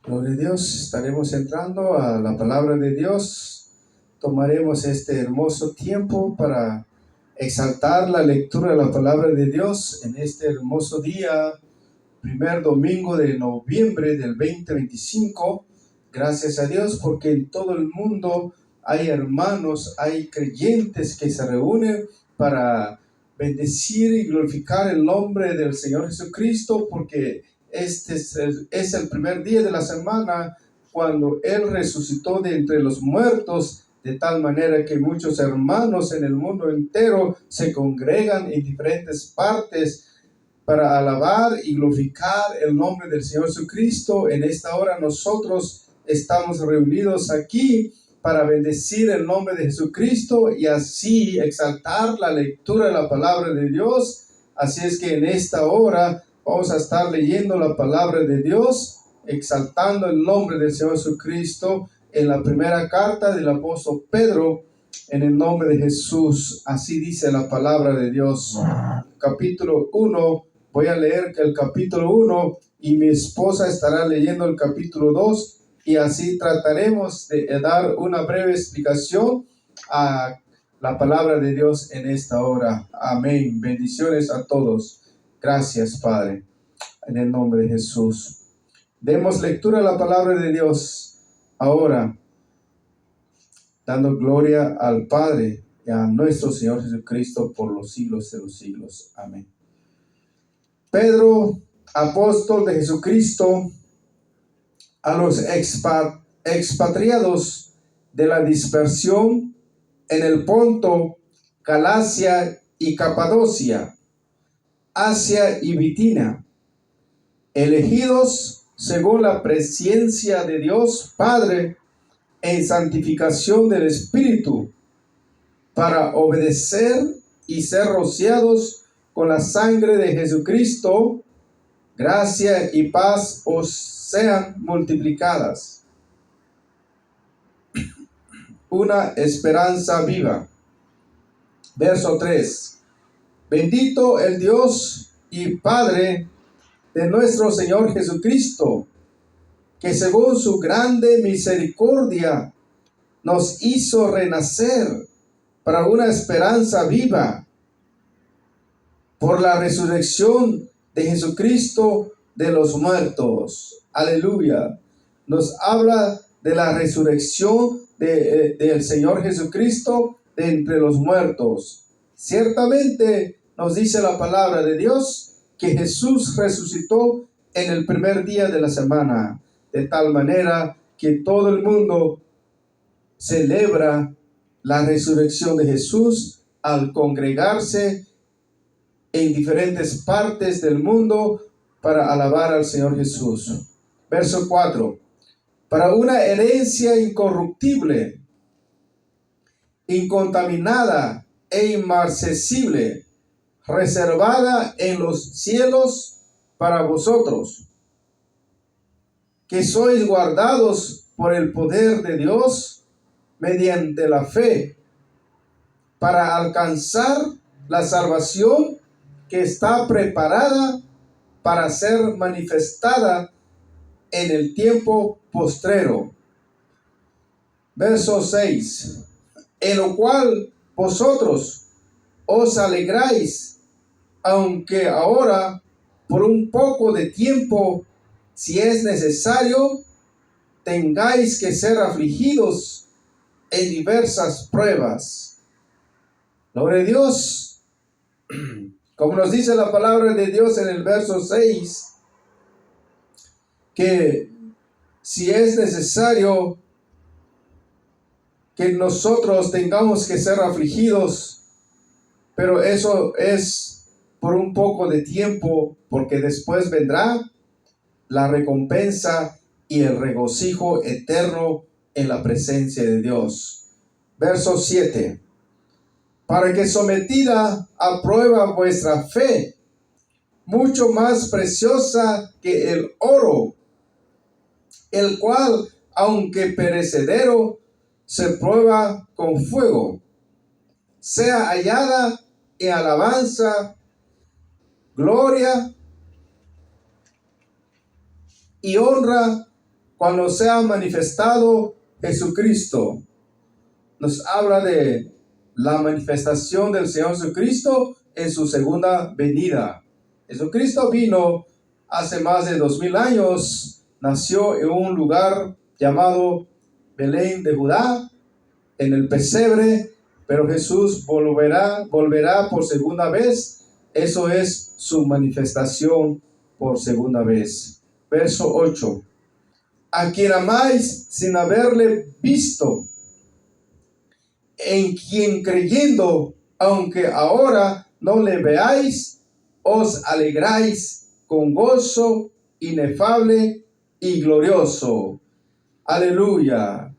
Gloria a Dios, estaremos entrando a la palabra de Dios. Tomaremos este hermoso tiempo para exaltar la lectura de la palabra de Dios en este hermoso día, primer domingo de noviembre del 2025. Gracias a Dios porque en todo el mundo hay hermanos, hay creyentes que se reúnen para bendecir y glorificar el nombre del Señor Jesucristo, porque este es el primer día de la semana cuando Él resucitó de entre los muertos, de tal manera que muchos hermanos en el mundo entero se congregan en diferentes partes para alabar y glorificar el nombre del Señor Jesucristo. En esta hora nosotros estamos reunidos aquí para bendecir el nombre de Jesucristo y así exaltar la lectura de la palabra de Dios. Así es que en esta hora vamos a estar leyendo la palabra de Dios, exaltando el nombre del Señor Jesucristo en la primera carta del apóstol Pedro, en el nombre de Jesús. Así dice la palabra de Dios. Capítulo 1. Voy a leer el capítulo 1 y mi esposa estará leyendo el capítulo 2 y así trataremos de dar una breve explicación a la palabra de Dios en esta hora. Amén. Bendiciones a todos. Gracias, Padre. En el nombre de Jesús. Demos lectura a la palabra de Dios ahora, dando gloria al Padre y a nuestro Señor Jesucristo por los siglos de los siglos. Amén. Pedro, apóstol de Jesucristo, a los expatriados de la dispersión en el Ponto, Galacia y Capadocia, Asia y Bitinia, elegidos según la presciencia de Dios Padre en santificación del Espíritu, para obedecer y ser rociados con la sangre de Jesucristo. Gracia y paz os sean multiplicadas. Una esperanza viva. Verso 3. Bendito el Dios y Padre de nuestro Señor Jesucristo, que según su grande misericordia nos hizo renacer para una esperanza viva por la resurrección de Jesucristo de los muertos. Aleluya. Nos habla de la resurrección del Señor Jesucristo de entre los muertos. Ciertamente nos dice la palabra de Dios que Jesús resucitó en el primer día de la semana, de tal manera que todo el mundo celebra la resurrección de Jesús al congregarse en diferentes partes del mundo para alabar al Señor Jesús. Verso 4. Para una herencia incorruptible, incontaminada e inmarcesible, reservada en los cielos para vosotros, que sois guardados por el poder de Dios mediante la fe, para alcanzar la salvación que está preparada para ser manifestada en el tiempo postrero. Verso 6. En lo cual vosotros os alegráis, aunque ahora por un poco de tiempo, si es necesario, tengáis que ser afligidos en diversas pruebas. Gloria a Dios. Como nos dice la palabra de Dios en el verso 6, que si es necesario que nosotros tengamos que ser afligidos, pero eso es por un poco de tiempo, porque después vendrá la recompensa y el regocijo eterno en la presencia de Dios. Verso 7. Para que sometida a prueba vuestra fe, mucho más preciosa que el oro, el cual, aunque perecedero, se prueba con fuego, sea hallada en alabanza, gloria y honra cuando sea manifestado Jesucristo. Nos habla de la manifestación del Señor Jesucristo en su segunda venida. Jesucristo vino hace más de 2000 años, nació en un lugar llamado Belén de Judá, en el pesebre, pero Jesús volverá por segunda vez. Eso es su manifestación por segunda vez. Verso 8. A quien amáis sin haberle visto, en quien creyendo, aunque ahora no le veáis, os alegráis con gozo inefable y glorioso. Aleluya.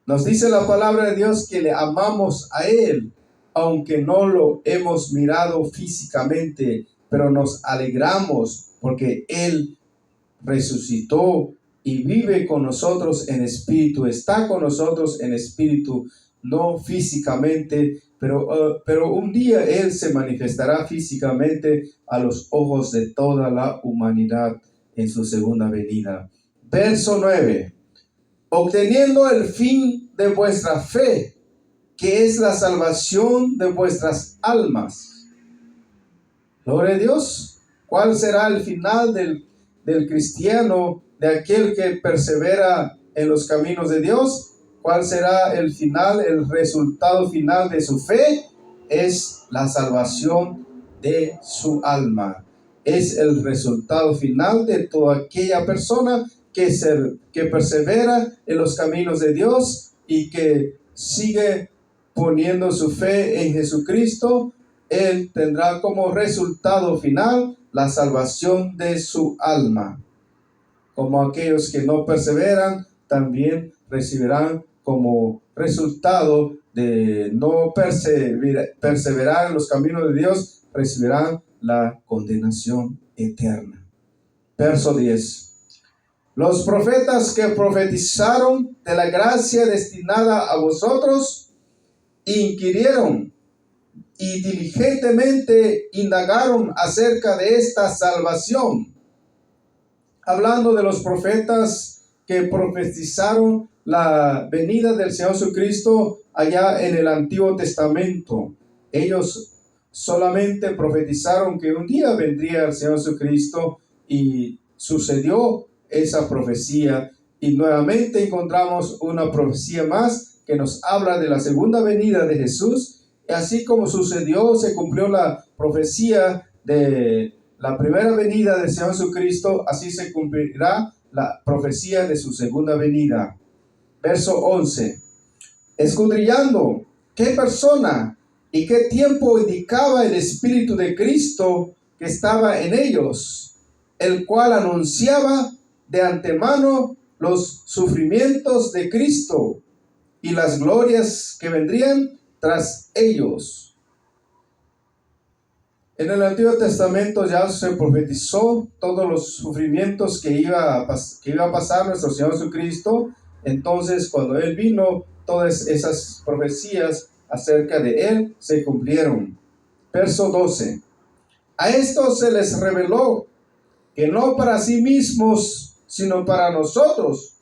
Nos dice la palabra de Dios que le amamos a Él, aunque no lo hemos mirado físicamente, pero nos alegramos porque Él resucitó y vive con nosotros en espíritu, está con nosotros en espíritu, no físicamente, pero un día Él se manifestará físicamente a los ojos de toda la humanidad en su segunda venida. Verso 9. Obteniendo el fin de vuestra fe, que es la salvación de vuestras almas. Gloria a Dios. ¿Cuál será el final del cristiano, de aquel que persevera en los caminos de Dios? ¿Cuál será el final, el resultado final de su fe? Es la salvación de su alma. Es el resultado final de toda aquella persona que persevera en los caminos de Dios y que sigue poniendo su fe en Jesucristo. Él tendrá como resultado final la salvación de su alma. Como aquellos que no perseveran, también recibirán como resultado de no perseverar en los caminos de Dios, recibirán la condenación eterna. Verso 10. Los profetas que profetizaron de la gracia destinada a vosotros, inquirieron y diligentemente indagaron acerca de esta salvación. Hablando de los profetas que profetizaron la venida del Señor Jesucristo allá en el Antiguo Testamento. Ellos solamente profetizaron que un día vendría el Señor Jesucristo y sucedió esa profecía. Y nuevamente encontramos una profecía más que nos habla de la segunda venida de Jesús. Y así como sucedió, se cumplió la profecía de la primera venida del Señor Jesucristo, así se cumplirá la profecía de su segunda venida. Verso 11. Escudriñando qué persona y qué tiempo indicaba el Espíritu de Cristo que estaba en ellos, el cual anunciaba de antemano los sufrimientos de Cristo y las glorias que vendrían tras ellos. En el Antiguo Testamento ya se profetizó todos los sufrimientos que iba a pasar nuestro Señor Jesucristo. Entonces, cuando Él vino, todas esas profecías acerca de Él se cumplieron. Verso 12. A esto se les reveló que no para sí mismos, sino para nosotros,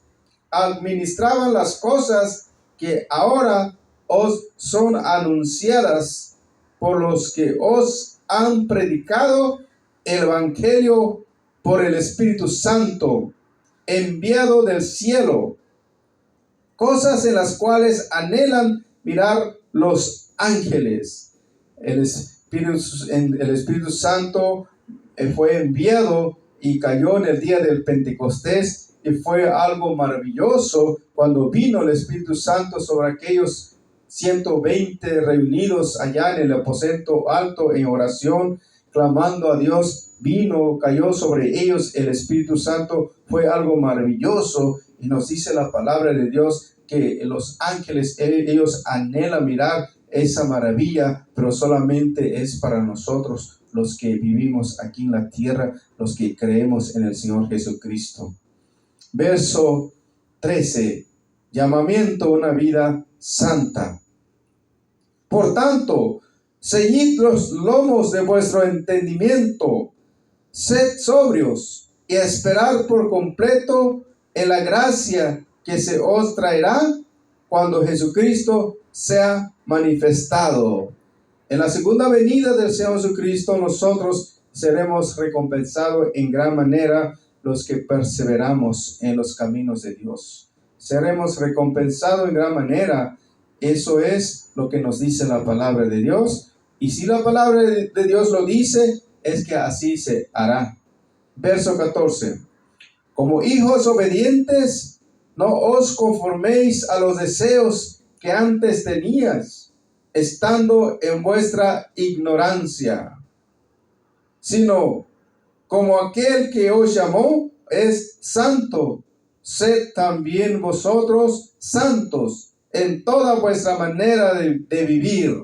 administraban las cosas que ahora os son anunciadas por los que os han predicado el Evangelio por el Espíritu Santo, enviado del cielo, cosas en las cuales anhelan mirar los ángeles. El Espíritu Santo fue enviado y cayó en el día del Pentecostés, y fue algo maravilloso cuando vino el Espíritu Santo sobre aquellos 120 reunidos allá en el aposento alto en oración, clamando a Dios. Cayó sobre ellos el Espíritu Santo. Fue algo maravilloso, y nos dice la palabra de Dios que los ángeles, ellos anhelan mirar esa maravilla, pero solamente es para nosotros los que vivimos aquí en la tierra, los que creemos en el Señor Jesucristo. Verso 13. Llamamiento a una vida santa. Por tanto, ceñid los lomos de vuestro entendimiento, sed sobrios y esperad por completo en la gracia que se os traerá cuando Jesucristo sea manifestado. En la segunda venida del Señor Jesucristo, nosotros seremos recompensados en gran manera los que perseveramos en los caminos de Dios. Seremos recompensados en gran manera. Eso es lo que nos dice la palabra de Dios. Y si la palabra de Dios lo dice, es que así se hará. Verso 14. Como hijos obedientes, no os conforméis a los deseos que antes tenías, estando en vuestra ignorancia, sino como aquel que os llamó es santo, sed también vosotros santos en toda vuestra manera de vivir.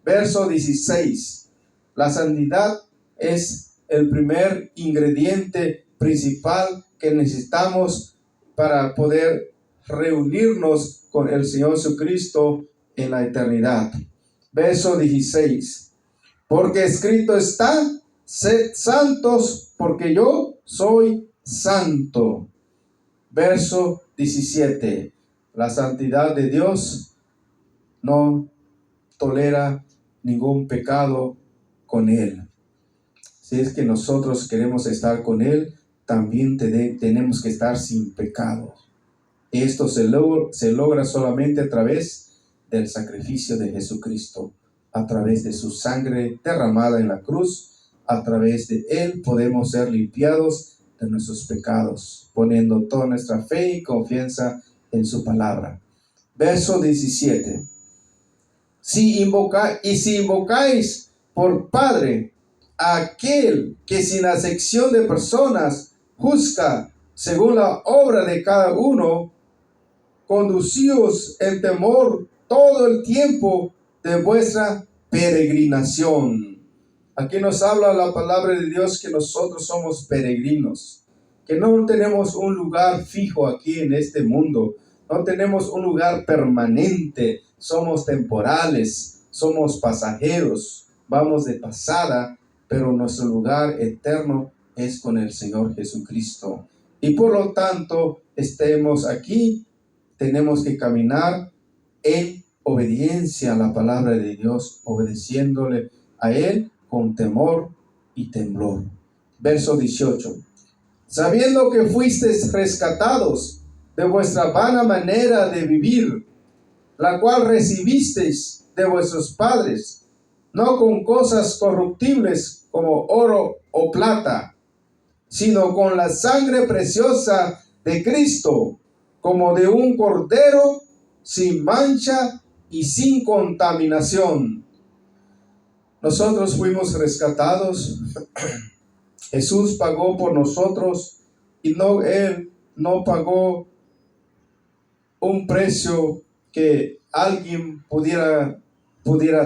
Verso 16. La santidad es el primer ingrediente principal que necesitamos para poder reunirnos con el Señor Jesucristo en la eternidad. Verso 16. Porque escrito está: sed santos, porque yo soy santo. Verso 17. La santidad de Dios no tolera ningún pecado con Él. Si es que nosotros queremos estar con Él, también tenemos que estar sin pecado. Esto se logra solamente a través del sacrificio de Jesucristo, a través de su sangre derramada en la cruz. A través de Él podemos ser limpiados de nuestros pecados, poniendo toda nuestra fe y confianza en su palabra. Verso 17. Si invocáis por Padre a aquel que sin acepción de personas juzga según la obra de cada uno, conducíos en temor todo el tiempo de vuestra peregrinación. Aquí nos habla la palabra de Dios que nosotros somos peregrinos, que no tenemos un lugar fijo aquí en este mundo, no tenemos un lugar permanente, somos temporales, somos pasajeros, vamos de pasada, pero nuestro lugar eterno es con el Señor Jesucristo. Y por lo tanto, estemos aquí, tenemos que caminar en obediencia a la palabra de Dios, obedeciéndole a Él con temor y temblor. Verso 18. Sabiendo que fuisteis rescatados de vuestra vana manera de vivir, la cual recibisteis de vuestros padres, no con cosas corruptibles como oro o plata, sino con la sangre preciosa de Cristo, como de un cordero sin mancha y sin contaminación. Nosotros fuimos rescatados. Jesús pagó por nosotros y Él no pagó un precio que alguien pudiera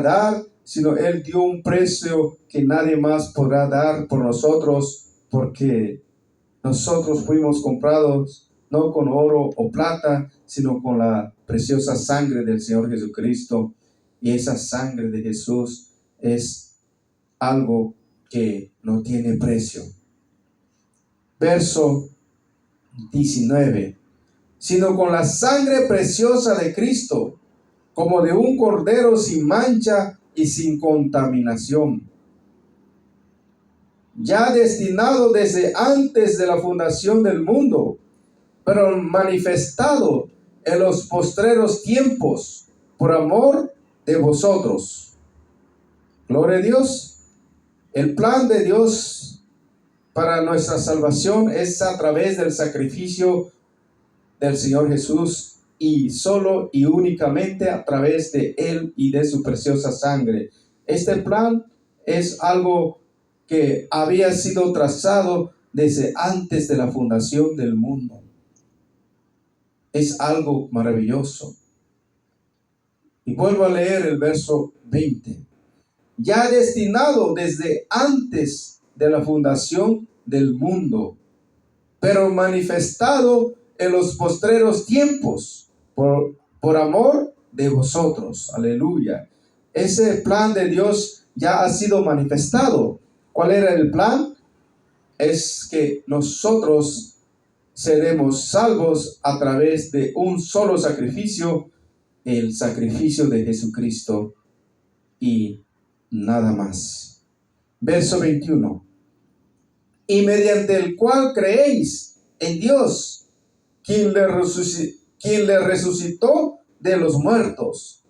dar, sino Él dio un precio que nadie más podrá dar por nosotros, porque nosotros fuimos comprados no con oro o plata, sino con la preciosa sangre del Señor Jesucristo. Y esa sangre de Jesús es algo que no tiene precio. Verso 19. Sino con la sangre preciosa de Cristo, como de un cordero sin mancha y sin contaminación, ya destinado desde antes de la fundación del mundo, pero manifestado en los postreros tiempos por amor de vosotros. Gloria a Dios. El plan de Dios para nuestra salvación es a través del sacrificio del Señor Jesús, y solo y únicamente a través de Él y de su preciosa sangre. Este plan es algo que había sido trazado desde antes de la fundación del mundo. Es algo maravilloso. Y vuelvo a leer el verso 20. Ya destinado desde antes de la fundación del mundo, pero manifestado en los postreros tiempos por amor de vosotros. Aleluya. Ese plan de Dios ya ha sido manifestado. ¿Cuál era el plan? Es que nosotros seremos salvos a través de un solo sacrificio, el sacrificio de Jesucristo y nada más. Verso 21. Y mediante el cual creéis en Dios, quien le resucitó de los muertos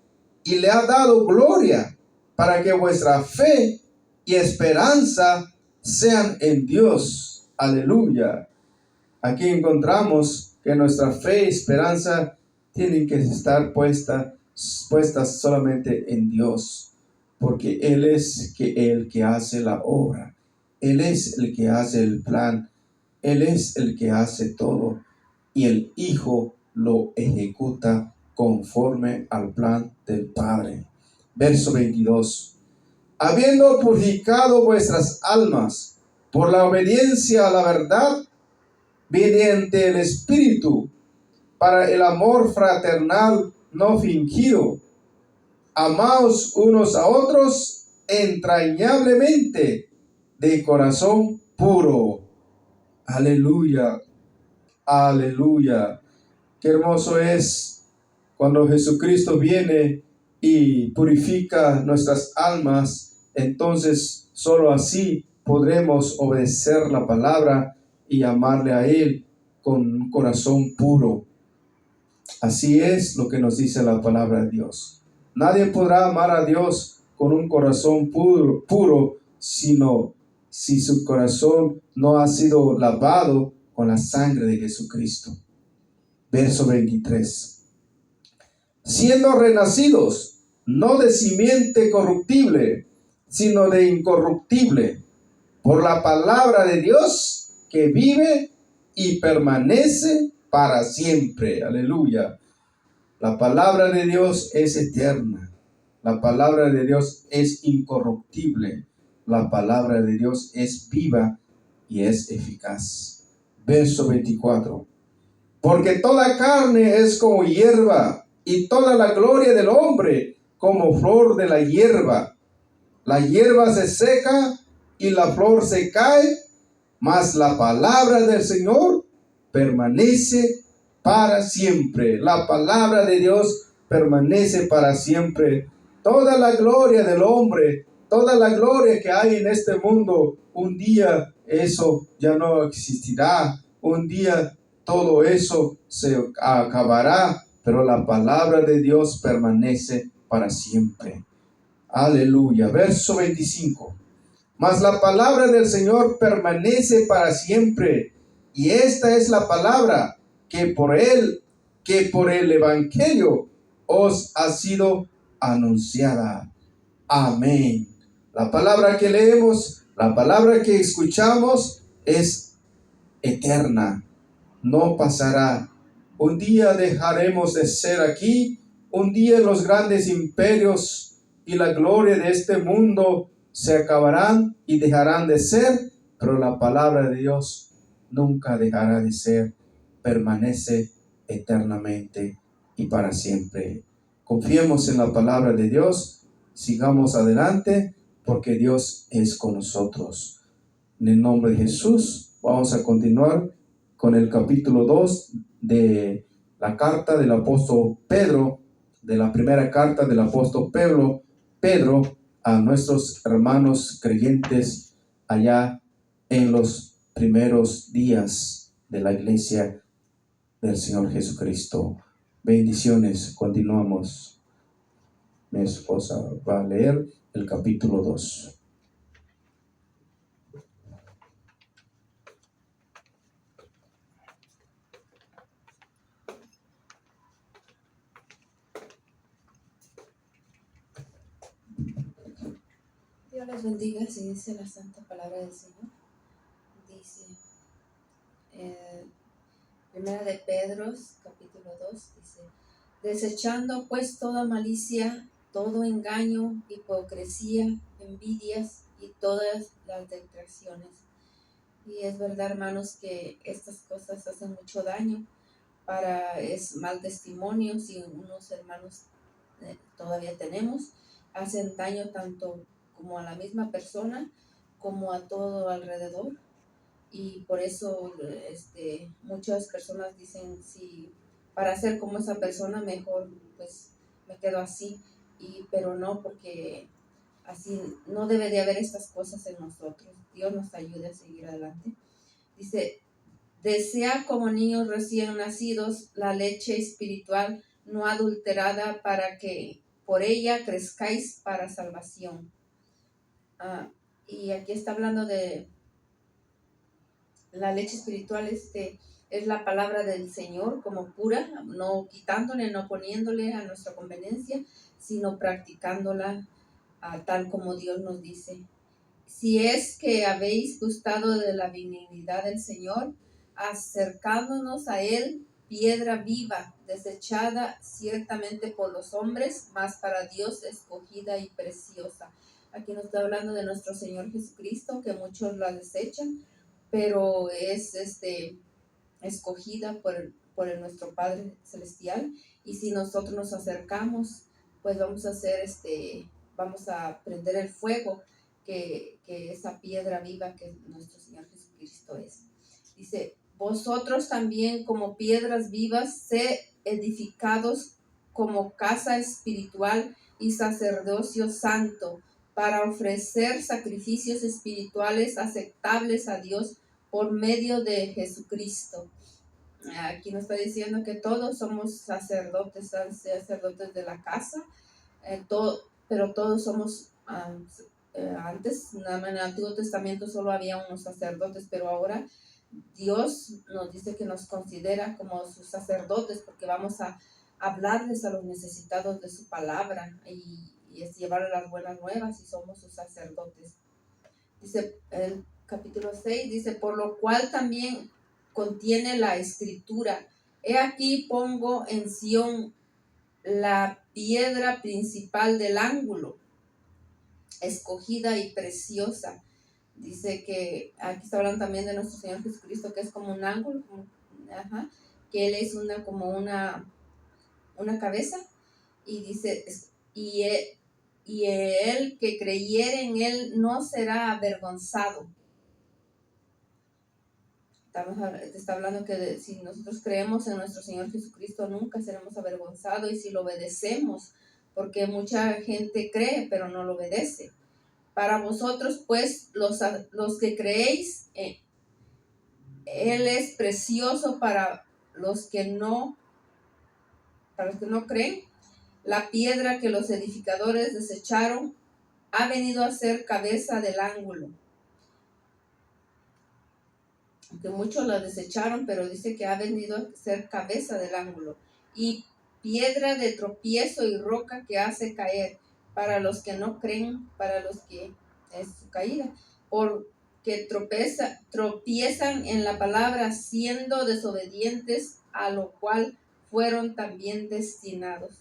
y le ha dado gloria, para que vuestra fe y esperanza sean en Dios. Aleluya. Aquí encontramos que nuestra fe y esperanza tienen que estar puestas solamente en Dios, porque Él es el que hace la obra, Él es el que hace el plan, Él es el que hace todo, y el Hijo lo ejecuta conforme al plan del Padre. Verso 22. Habiendo purificado vuestras almas por la obediencia a la verdad, mediante el Espíritu, para el amor fraternal no fingido, amaos unos a otros entrañablemente, de corazón puro. Aleluya, aleluya. Qué hermoso es cuando Jesucristo viene y purifica nuestras almas. Entonces solo así podremos obedecer la palabra y amarle a Él con un corazón puro. Así es lo que nos dice la palabra de Dios. Nadie podrá amar a Dios con un corazón puro, sino si su corazón no ha sido lavado con la sangre de Jesucristo. Verso 23. Siendo renacidos, no de simiente corruptible, sino de incorruptible, por la palabra de Dios que vive y permanece para siempre. Aleluya. La palabra de Dios es eterna. La palabra de Dios es incorruptible. La palabra de Dios es viva y es eficaz. Verso 24. Porque toda carne es como hierba, y toda la gloria del hombre como flor de la hierba. La hierba se seca y la flor se cae, mas la palabra del Señor permanece para siempre. La palabra de Dios permanece para siempre. Toda la gloria del hombre, toda la gloria que hay en este mundo, un día eso ya no existirá. Un día todo eso se acabará, pero la palabra de Dios permanece para siempre. Aleluya. Verso 25. Mas la palabra del Señor permanece para siempre. Y esta es la palabra que por el Evangelio os ha sido anunciada. Amén. La palabra que leemos, la palabra que escuchamos es eterna. No pasará. Un día dejaremos de ser aquí. Un día los grandes imperios y la gloria de este mundo se acabarán y dejarán de ser, pero la palabra de Dios nunca dejará de ser, permanece eternamente y para siempre. Confiemos en la palabra de Dios, sigamos adelante, porque Dios es con nosotros. En el nombre de Jesús, vamos a continuar con el capítulo 2 de la carta del apóstol Pedro, de la primera carta del apóstol Pedro a nuestros hermanos creyentes allá en los primeros días de la iglesia del Señor Jesucristo. Bendiciones, continuamos. Mi esposa va a leer el capítulo 2. Dios les bendiga, si dice la santa palabra del Señor. Dice, primera de Pedro, capítulo 2, dice, desechando pues toda malicia, todo engaño, hipocresía, envidias y todas las detracciones. Y es verdad, hermanos, que estas cosas hacen mucho daño, es mal testimonio, si unos hermanos todavía tenemos, hacen daño tanto como a la misma persona, como a todo alrededor. y por eso muchas personas dicen, si para ser como esa persona mejor pues me quedo así, pero no, porque así no debe de haber estas cosas en nosotros. Dios nos ayude a seguir adelante. Dice, desea como niños recién nacidos la leche espiritual no adulterada para que por ella crezcáis para salvación. Y aquí está hablando de la leche espiritual, es la palabra del Señor como pura, no quitándole, no poniéndole a nuestra conveniencia, sino practicándola tal como Dios nos dice. Si es que habéis gustado de la benignidad del Señor, acercándonos a Él, piedra viva, desechada ciertamente por los hombres, mas para Dios escogida y preciosa. Aquí nos está hablando de nuestro Señor Jesucristo, que muchos la desechan, pero es escogida por nuestro Padre Celestial. Y si nosotros nos acercamos, pues vamos a prender el fuego que esa piedra viva que nuestro Señor Jesucristo es. Dice, vosotros también como piedras vivas, sed edificados como casa espiritual y sacerdocio santo, para ofrecer sacrificios espirituales aceptables a Dios por medio de Jesucristo. Aquí nos está diciendo que todos somos sacerdotes de la casa, pero todos somos, antes, en el Antiguo Testamento solo había unos sacerdotes, pero ahora Dios nos dice que nos considera como sus sacerdotes, porque vamos a hablarles a los necesitados de su palabra y es llevarles las buenas nuevas, y somos sus sacerdotes. Dice el capítulo 6, dice, por lo cual también contiene la escritura, he aquí pongo en Sión la piedra principal del ángulo, escogida y preciosa. Dice que aquí está hablando también de nuestro Señor Jesucristo, que es como un ángulo, que Él es como una cabeza, y dice, y él que creyere en Él no será avergonzado. Está hablando que si nosotros creemos en nuestro Señor Jesucristo nunca seremos avergonzados, y si lo obedecemos, porque mucha gente cree pero no lo obedece. Para vosotros pues los que creéis, Él es precioso. Para los que no creen, la piedra que los edificadores desecharon ha venido a ser cabeza del ángulo. Que muchos la desecharon, pero dice que ha venido a ser cabeza del ángulo, y piedra de tropiezo y roca que hace caer, para los que no creen, para los que es su caída, porque tropiezan en la palabra, siendo desobedientes, a lo cual fueron también destinados.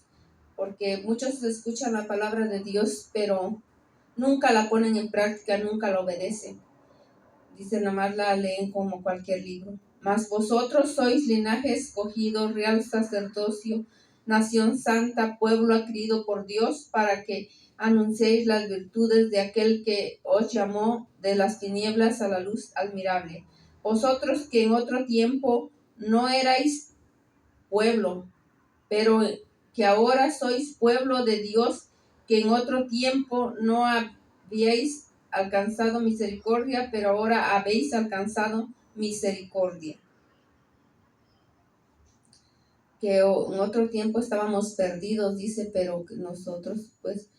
Porque muchos escuchan la palabra de Dios, pero nunca la ponen en práctica, nunca la obedecen. Dice, nomás la leen como cualquier libro. Mas vosotros sois linaje escogido, real sacerdocio, nación santa, pueblo adquirido por Dios, para que anunciéis las virtudes de aquel que os llamó de las tinieblas a la luz admirable. Vosotros que en otro tiempo no erais pueblo, pero que ahora sois pueblo de Dios, que en otro tiempo no habíais alcanzado misericordia, pero ahora habéis alcanzado misericordia. Que en otro tiempo estábamos perdidos, dice, pero que nosotros, pues,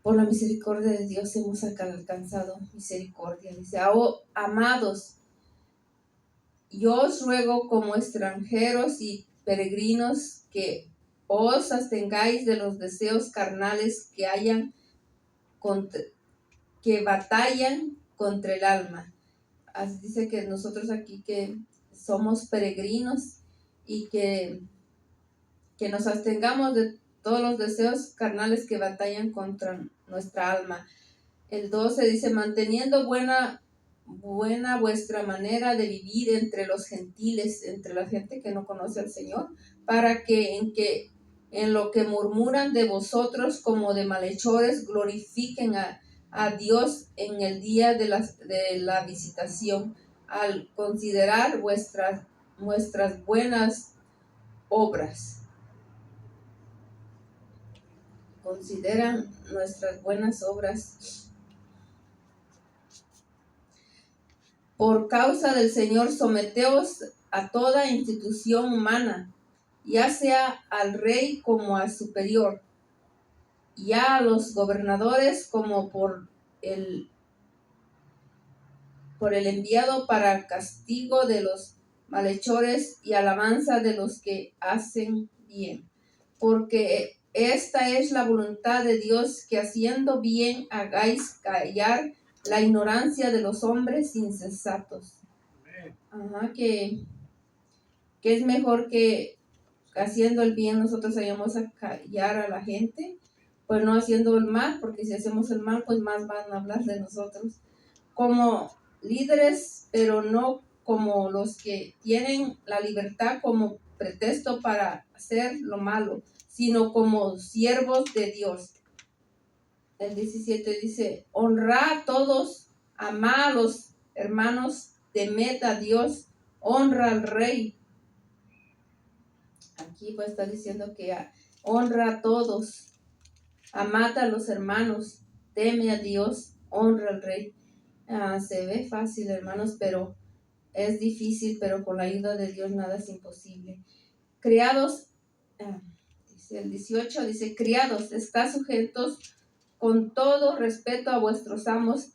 por la misericordia de Dios hemos alcanzado misericordia. Dice, amados, yo os ruego como extranjeros y peregrinos que os abstengáis de los deseos carnales que batallan contra el alma. Así dice que nosotros aquí que somos peregrinos, y que nos abstengamos de todos los deseos carnales que batallan contra nuestra alma. El 12 dice, manteniendo buena vuestra manera de vivir entre los gentiles, entre la gente que no conoce al Señor, para que en lo que murmuran de vosotros como de malhechores, glorifiquen a Dios en el día de la visitación, al considerar vuestras buenas obras. Consideran nuestras buenas obras. Por causa del Señor, someteos a toda institución humana, ya sea al rey como al superior, ya a los gobernadores como por el enviado para castigo de los malhechores y alabanza de los que hacen bien. Porque esta es la voluntad de Dios, que haciendo bien hagáis callar la ignorancia de los hombres insensatos. Que es mejor que haciendo el bien nosotros vayamos a callar a la gente, pues no haciendo el mal, porque si hacemos el mal, pues más van a hablar de nosotros. Como líderes, pero no como los que tienen la libertad como pretexto para hacer lo malo, sino como siervos de Dios. El 17 dice: honrad a todos, amad a los hermanos, temed a Dios, honra al rey. Aquí pues está diciendo que honra a todos, amad a los hermanos, teme a Dios, honra al rey. Se ve fácil, hermanos, pero es difícil, pero con la ayuda de Dios nada es imposible. Criados, dice el 18, dice: criados, estad sujetos con todo respeto a vuestros amos,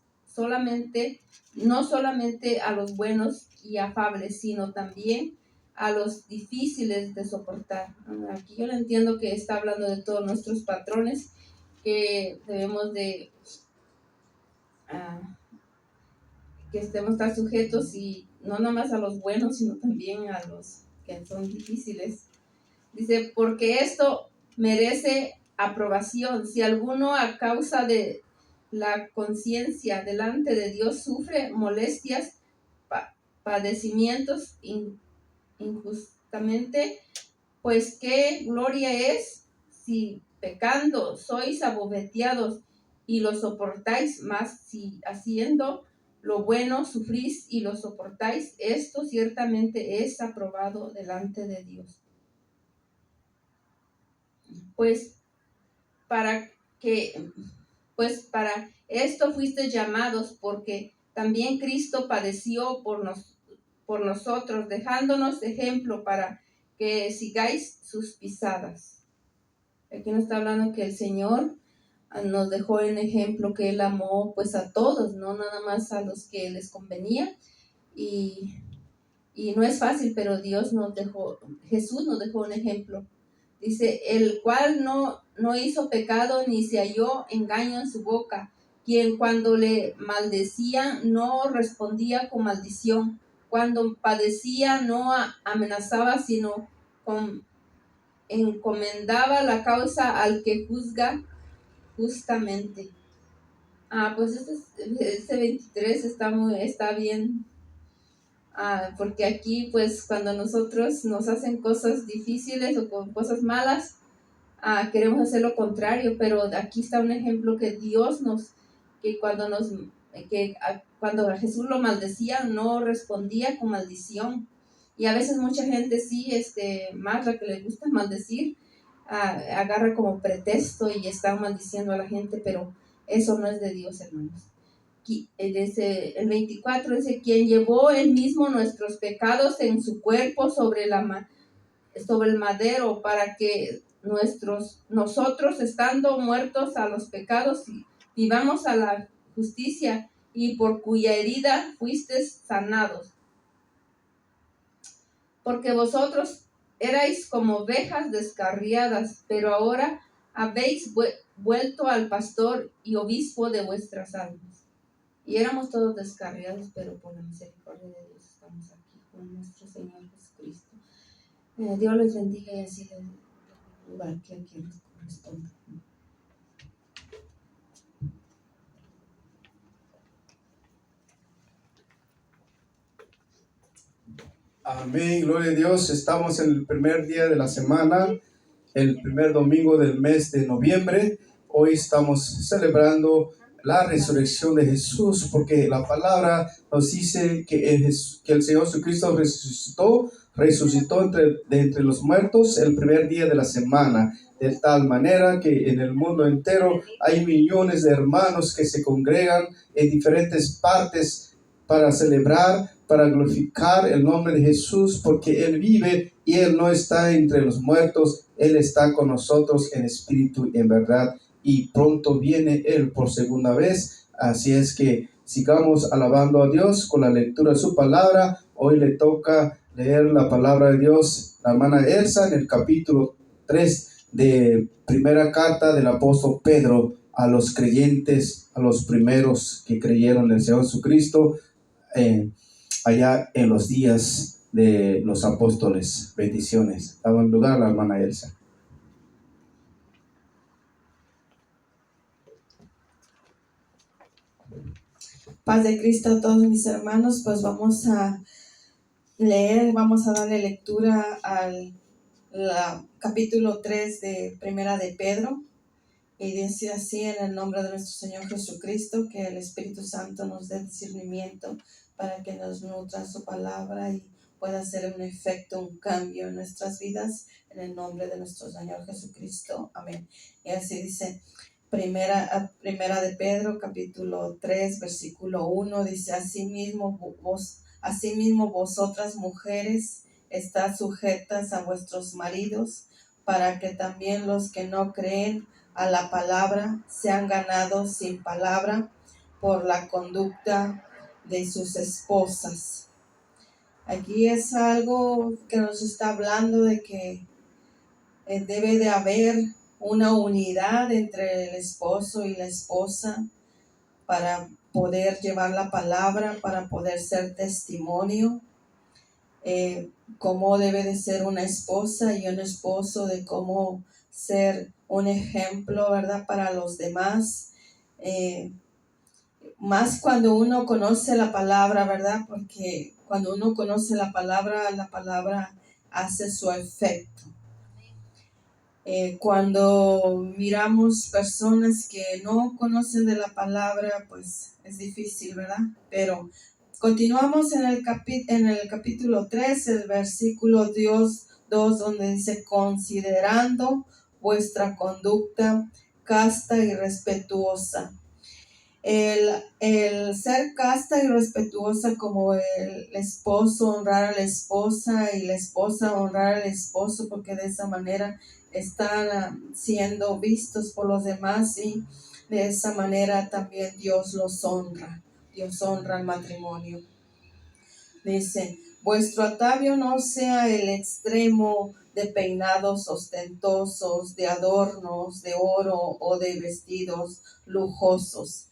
no solamente a los buenos y afables, sino también a los difíciles de soportar. Aquí yo lo entiendo que está hablando de todos nuestros patrones, que debemos de que estemos estar sujetos, y no nomás a los buenos, sino también a los que son difíciles. Dice: porque esto merece aprobación. Si alguno a causa de la conciencia delante de Dios sufre molestias, padecimientos injustamente, pues qué gloria es si pecando sois aboveteados y lo soportáis. Más si haciendo lo bueno sufrís y lo soportáis, esto ciertamente es aprobado delante de Dios. Pues para esto fuisteis llamados, porque también Cristo padeció por nosotros, dejándonos ejemplo para que sigáis sus pisadas. Aquí nos está hablando que el Señor nos dejó en ejemplo, que Él amó pues a todos, no nada más a los que les convenía, y no es fácil, pero Jesús nos dejó un ejemplo. Dice: el cual no hizo pecado, ni se halló engaño en su boca, quien cuando le maldecían no respondía con maldición, cuando padecía no amenazaba, sino encomendaba la causa al que juzga justamente. Pues este 23 está bien, porque aquí pues cuando nosotros nos hacen cosas difíciles o con cosas malas, queremos hacer lo contrario, pero aquí está un ejemplo que Dios cuando a Jesús lo maldecían no respondía con maldición. Y a veces mucha gente sí, más la que le gusta maldecir, agarra como pretexto y está maldiciendo a la gente, pero eso no es de Dios, hermanos. El 24 dice: quien llevó él mismo nuestros pecados en su cuerpo sobre el madero, para que nosotros, estando muertos a los pecados, vivamos a la justicia, y por cuya herida fuisteis sanados. Porque vosotros erais como ovejas descarriadas, pero ahora habéis vuelto al pastor y obispo de vuestras almas. Y éramos todos descarriados, pero por la misericordia de Dios estamos aquí con nuestro Señor Jesucristo. Dios les bendiga, y así el lugar que aquí nos corresponde. Amén, gloria a Dios. Estamos en el primer día de la semana, el primer domingo del mes de noviembre. Hoy estamos celebrando la resurrección de Jesús, porque la palabra nos dice que el Señor Jesucristo resucitó de entre los muertos el primer día de la semana, de tal manera que en el mundo entero hay millones de hermanos que se congregan en diferentes partes para celebrar, para glorificar el nombre de Jesús, porque Él vive y Él no está entre los muertos, Él está con nosotros en espíritu y en verdad, y pronto viene Él por segunda vez. Así es que sigamos alabando a Dios con la lectura de su palabra. Hoy le toca leer la palabra de Dios la hermana Elsa en el capítulo 3 de primera carta del apóstol Pedro a los creyentes, a los primeros que creyeron en el Señor Jesucristo, allá en los días de los apóstoles. Bendiciones. Daba en lugar a la hermana Elsa. Paz de Cristo a todos mis hermanos. Pues vamos a darle lectura al capítulo 3 de Primera de Pedro. Y dice así: en el nombre de nuestro Señor Jesucristo, que el Espíritu Santo nos dé discernimiento para que nos nutra su palabra y pueda hacer un efecto, un cambio en nuestras vidas, en el nombre de nuestro Señor Jesucristo. Amén. Y así dice Primera de Pedro, capítulo 3, versículo 1, dice: asimismo vosotras mujeres, estad sujetas a vuestros maridos, para que también los que no creen a la palabra sean ganados sin palabra por la conducta de sus esposas. Aquí es algo que nos está hablando de que debe de haber una unidad entre el esposo y la esposa para poder llevar la palabra, para poder ser testimonio, cómo debe de ser una esposa y un esposo, de cómo ser un ejemplo, ¿verdad?, para los demás, más cuando uno conoce la palabra, ¿verdad?, porque cuando uno conoce la palabra hace su efecto. Cuando miramos personas que no conocen de la palabra, pues es difícil, ¿verdad? Pero continuamos en el capítulo 3, el versículo 2, donde dice: considerando vuestra conducta casta y respetuosa. El ser casta y respetuosa, como el esposo honrar a la esposa y la esposa honrar al esposo, porque de esa manera están siendo vistos por los demás, y de esa manera también Dios los honra. Dios honra el matrimonio. Dice: vuestro atavio no sea el extremo de peinados ostentosos, de adornos de oro o de vestidos lujosos.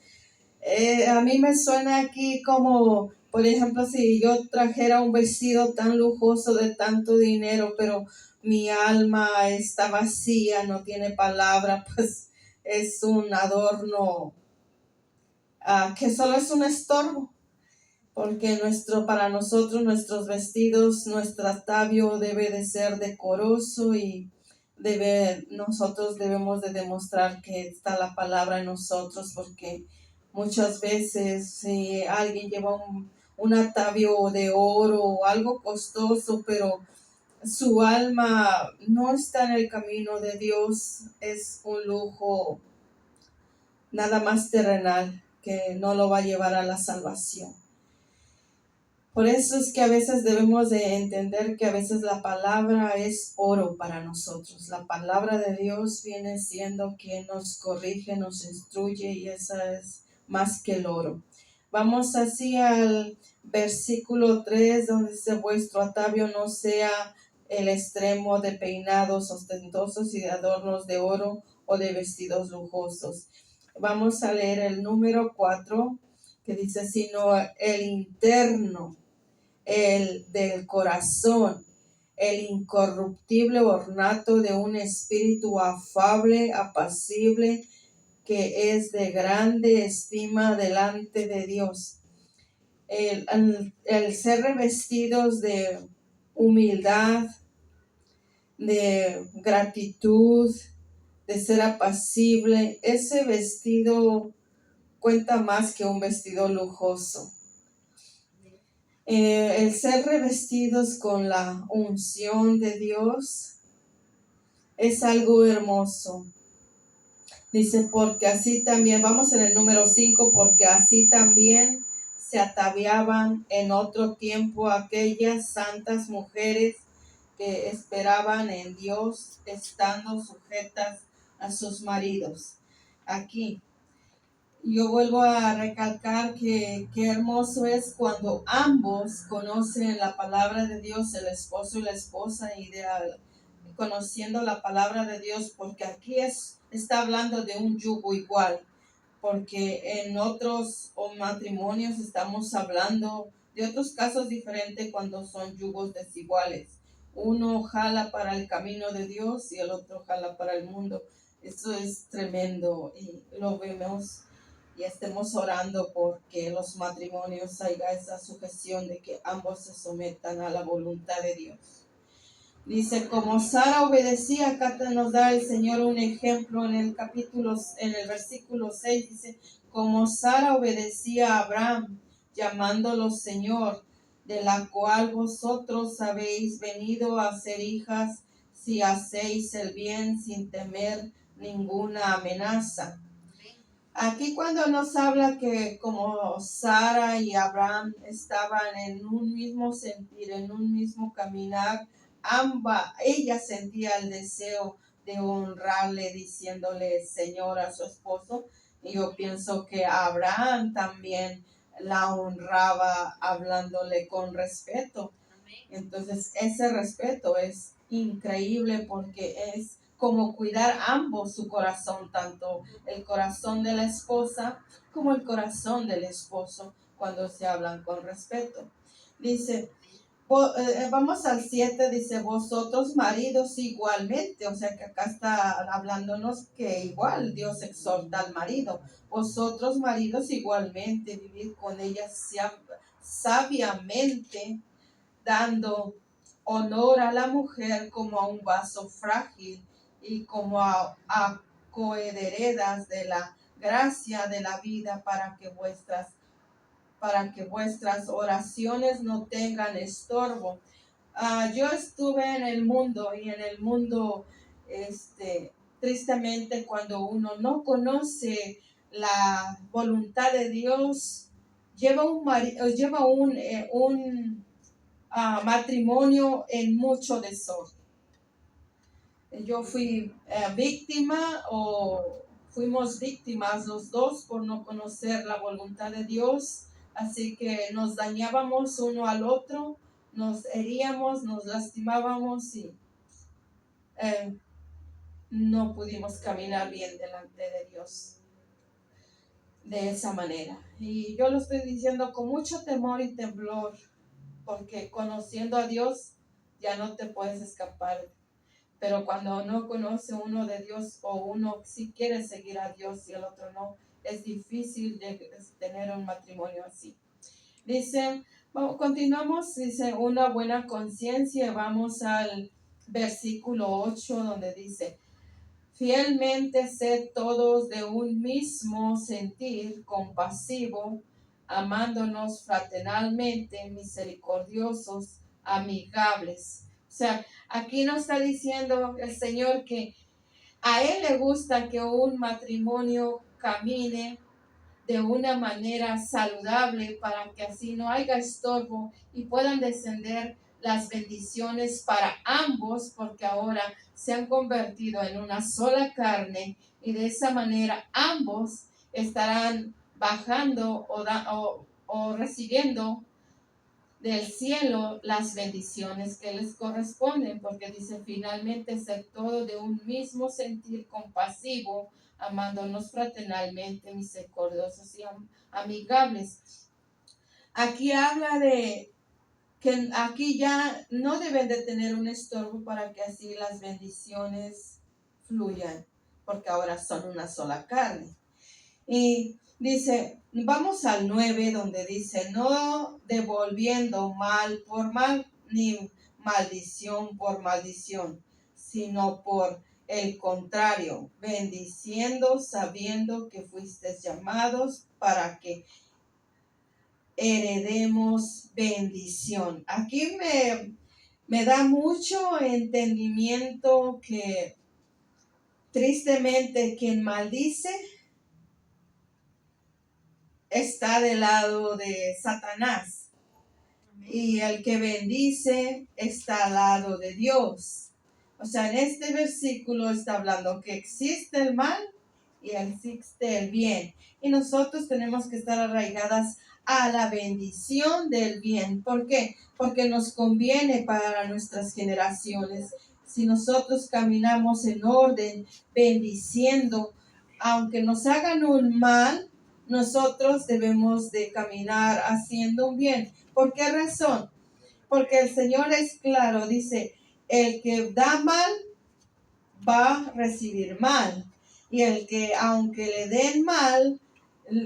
A mí me suena aquí como, por ejemplo, si yo trajera un vestido tan lujoso de tanto dinero, pero mi alma está vacía, no tiene palabra, pues es un adorno que solo es un estorbo. Porque para nosotros, nuestros vestidos, nuestro atavio debe de ser decoroso, y nosotros debemos de demostrar que está la palabra en nosotros, porque muchas veces si alguien lleva un atavio de oro o algo costoso, pero su alma no está en el camino de Dios, es un lujo nada más terrenal que no lo va a llevar a la salvación. Por eso es que a veces debemos de entender que a veces la palabra es oro para nosotros. La palabra de Dios viene siendo quien nos corrige, nos instruye, y esa es más que el oro. Vamos así al versículo 3, donde dice: vuestro atavio no sea el extremo de peinados ostentosos y de adornos de oro o de vestidos lujosos. Vamos a leer el número 4, que dice: sino el interno, el del corazón, el incorruptible ornato de un espíritu afable, apacible, que es de grande estima delante de Dios. El ser revestidos de humildad, de gratitud, de ser apacible, ese vestido, cuenta más que un vestido lujoso. El ser revestidos con la unción de Dios es algo hermoso. Dice, porque así también, vamos en el número 5, porque así también se ataviaban en otro tiempo aquellas santas mujeres que esperaban en Dios, estando sujetas a sus maridos. Aquí yo vuelvo a recalcar que qué hermoso es cuando ambos conocen la palabra de Dios, el esposo y la esposa, conociendo la palabra de Dios, porque aquí está hablando de un yugo igual, porque en otros matrimonios estamos hablando de otros casos diferentes cuando son yugos desiguales. Uno jala para el camino de Dios y el otro jala para el mundo. Eso es tremendo y lo vemos y estemos orando porque los matrimonios haya esa sujeción de que ambos se sometan a la voluntad de Dios. Dice, como Sara obedecía, acá nos da el Señor un ejemplo en el versículo 6, dice, como Sara obedecía a Abraham, llamándolo Señor, de la cual vosotros habéis venido a ser hijas, si hacéis el bien sin temer ninguna amenaza. Aquí cuando nos habla que como Sara y Abraham estaban en un mismo sentir, en un mismo caminar, ella sentía el deseo de honrarle diciéndole Señor a su esposo. Y yo pienso que Abraham también la honraba hablándole con respeto. Entonces ese respeto es increíble porque es como cuidar ambos su corazón, tanto el corazón de la esposa como el corazón del esposo cuando se hablan con respeto. Dice, vamos al 7, dice, vosotros maridos igualmente, o sea que acá está hablándonos que igual Dios exhorta al marido, vosotros maridos igualmente, vivid con ellas sabiamente, dando honor a la mujer como a un vaso frágil y como a coheredas de la gracia de la vida para que vuestras oraciones no tengan estorbo. Yo estuve en el mundo y en el mundo, tristemente, cuando uno no conoce la voluntad de Dios, lleva un matrimonio en mucho desorden. Yo fui víctima o fuimos víctimas los dos por no conocer la voluntad de Dios, así que nos dañábamos uno al otro, nos heríamos, nos lastimábamos y no pudimos caminar bien delante de Dios de esa manera. Y yo lo estoy diciendo con mucho temor y temblor, porque conociendo a Dios ya no te puedes escapar. Pero cuando no conoce uno de Dios o uno sí quiere seguir a Dios y el otro no, es difícil tener un matrimonio así. Dice, continuamos, dice, una buena conciencia. Vamos al versículo 8 donde dice, fielmente sed todos de un mismo sentir, compasivo, amándonos fraternalmente, misericordiosos, amigables. O sea, aquí nos está diciendo el Señor que a Él le gusta que un matrimonio camine de una manera saludable para que así no haya estorbo y puedan descender las bendiciones para ambos, porque ahora se han convertido en una sola carne y de esa manera ambos estarán bajando o recibiendo del cielo las bendiciones que les corresponden, porque dice finalmente ser todo de un mismo sentir compasivo, amándonos fraternalmente, misericordiosos y amigables. Aquí habla de que aquí ya no deben de tener un estorbo para que así las bendiciones fluyan, porque ahora son una sola carne. Y dice, vamos al 9 donde dice, no devolviendo mal por mal, ni maldición por maldición, sino por el contrario, bendiciendo, sabiendo que fuisteis llamados para que heredemos bendición. Aquí me da mucho entendimiento que tristemente quien maldice está del lado de Satanás y el que bendice está al lado de Dios. O sea, en este versículo está hablando que existe el mal y existe el bien. Y nosotros tenemos que estar arraigadas a la bendición del bien. ¿Por qué? Porque nos conviene para nuestras generaciones. Si nosotros caminamos en orden, bendiciendo, aunque nos hagan un mal, nosotros debemos de caminar haciendo un bien. ¿Por qué razón? Porque el Señor es claro, dice, el que da mal va a recibir mal. Y el que, aunque le den mal,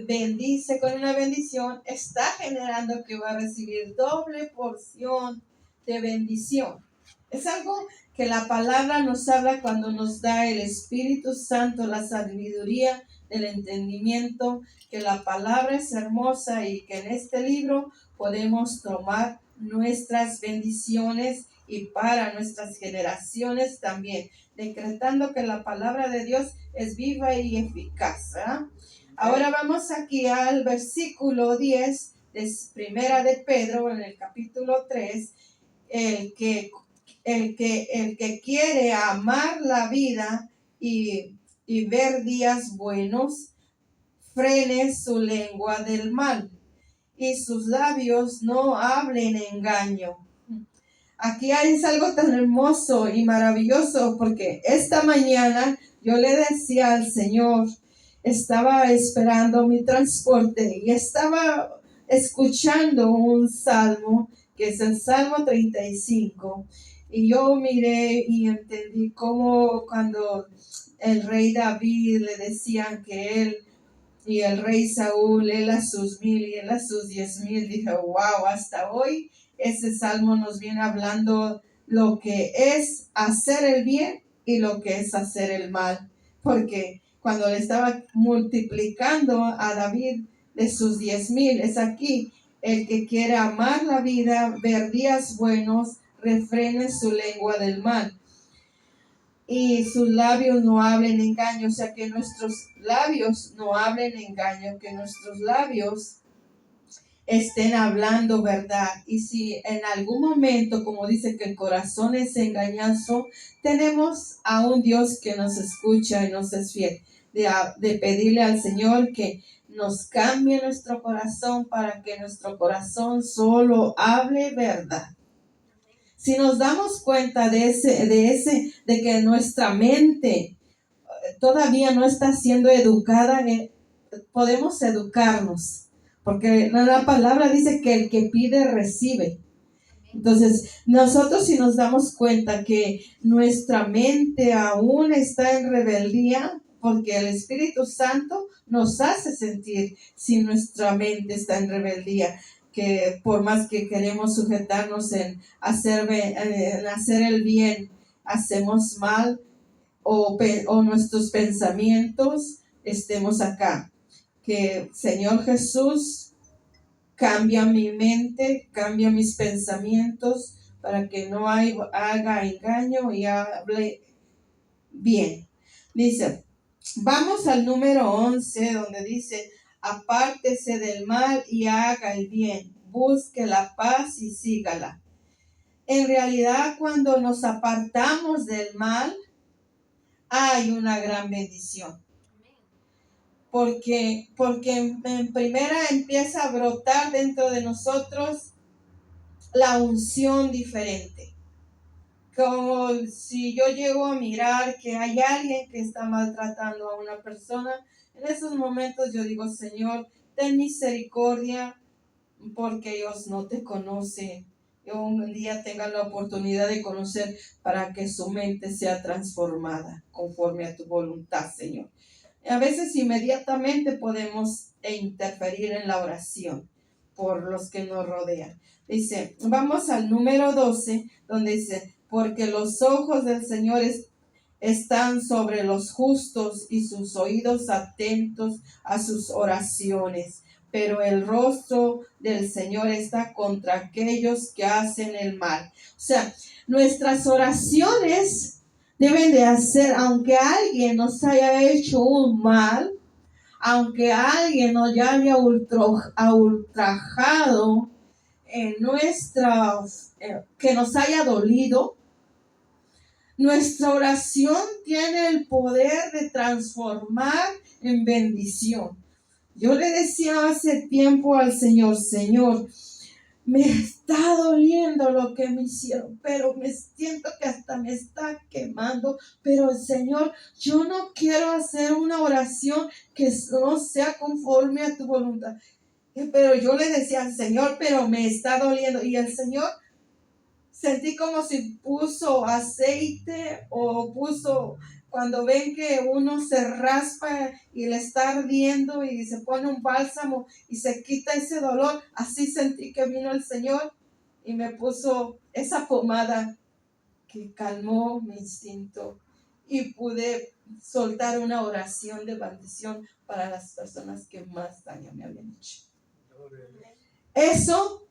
bendice con una bendición, está generando que va a recibir doble porción de bendición. Es algo que la palabra nos habla cuando nos da el Espíritu Santo, la sabiduría, el entendimiento, que la palabra es hermosa y que en este libro podemos tomar nuestras bendiciones y para nuestras generaciones también, decretando que la palabra de Dios es viva y eficaz. Ahora vamos aquí al versículo 10 de Primera de Pedro, en el capítulo 3, el que quiere amar la vida y ver días buenos, frene su lengua del mal y sus labios no hablen engaño. Aquí es algo tan hermoso y maravilloso porque esta mañana yo le decía al Señor, estaba esperando mi transporte y estaba escuchando un salmo que es el Salmo 35 y yo miré y entendí cómo cuando el rey David le decían que él y el rey Saúl, él a sus 1000 y él a sus 10,000, dije, wow, hasta hoy ese salmo nos viene hablando lo que es hacer el bien y lo que es hacer el mal. Porque cuando le estaba multiplicando a David de sus 10,000, es aquí, el que quiere amar la vida, ver días buenos, refrene su lengua del mal. Y sus labios no hablen engaño, o sea, que nuestros labios no hablen engaño, que nuestros labios estén hablando verdad. Y si en algún momento, como dice que el corazón es engañoso, tenemos a un Dios que nos escucha y nos es fiel, de pedirle al Señor que nos cambie nuestro corazón para que nuestro corazón solo hable verdad. Si nos damos cuenta de que nuestra mente todavía no está siendo educada, podemos educarnos, porque la palabra dice que el que pide recibe. Entonces, nosotros si nos damos cuenta que nuestra mente aún está en rebeldía, porque el Espíritu Santo nos hace sentir si nuestra mente está en rebeldía, que por más que queremos sujetarnos en hacer el bien, hacemos mal o nuestros pensamientos estemos acá. Que Señor Jesús cambia mi mente, cambia mis pensamientos para que no haga engaño y hable bien. Dice, vamos al número 11 donde dice, apártese del mal y haga el bien, busque la paz y sígala. En realidad, cuando nos apartamos del mal, hay una gran bendición. Porque en primera empieza a brotar dentro de nosotros la unción diferente. Como si yo llego a mirar que hay alguien que está maltratando a una persona, en esos momentos yo digo, Señor, ten misericordia porque ellos no te conocen. Yo un día tenga la oportunidad de conocer para que su mente sea transformada conforme a tu voluntad, Señor. A veces inmediatamente podemos interferir en la oración por los que nos rodean. Dice, vamos al número 12, donde dice, porque los ojos del Señor están sobre los justos y sus oídos atentos a sus oraciones. Pero el rostro del Señor está contra aquellos que hacen el mal. O sea, nuestras oraciones deben de hacer, aunque alguien nos haya hecho un mal, aunque alguien nos haya ultrajado en que nos haya dolido, nuestra oración tiene el poder de transformar en bendición. Yo le decía hace tiempo al Señor, Señor, me está doliendo lo que me hicieron, pero me siento que hasta me está quemando. Pero Señor, yo no quiero hacer una oración que no sea conforme a tu voluntad. Pero yo le decía al Señor, pero me está doliendo. Y el Señor, sentí como si puso aceite o puso, cuando ven que uno se raspa y le está ardiendo y se pone un bálsamo y se quita ese dolor, así sentí que vino el Señor y me puso esa pomada que calmó mi instinto y pude soltar una oración de bendición para las personas que más daño me habían hecho. Eso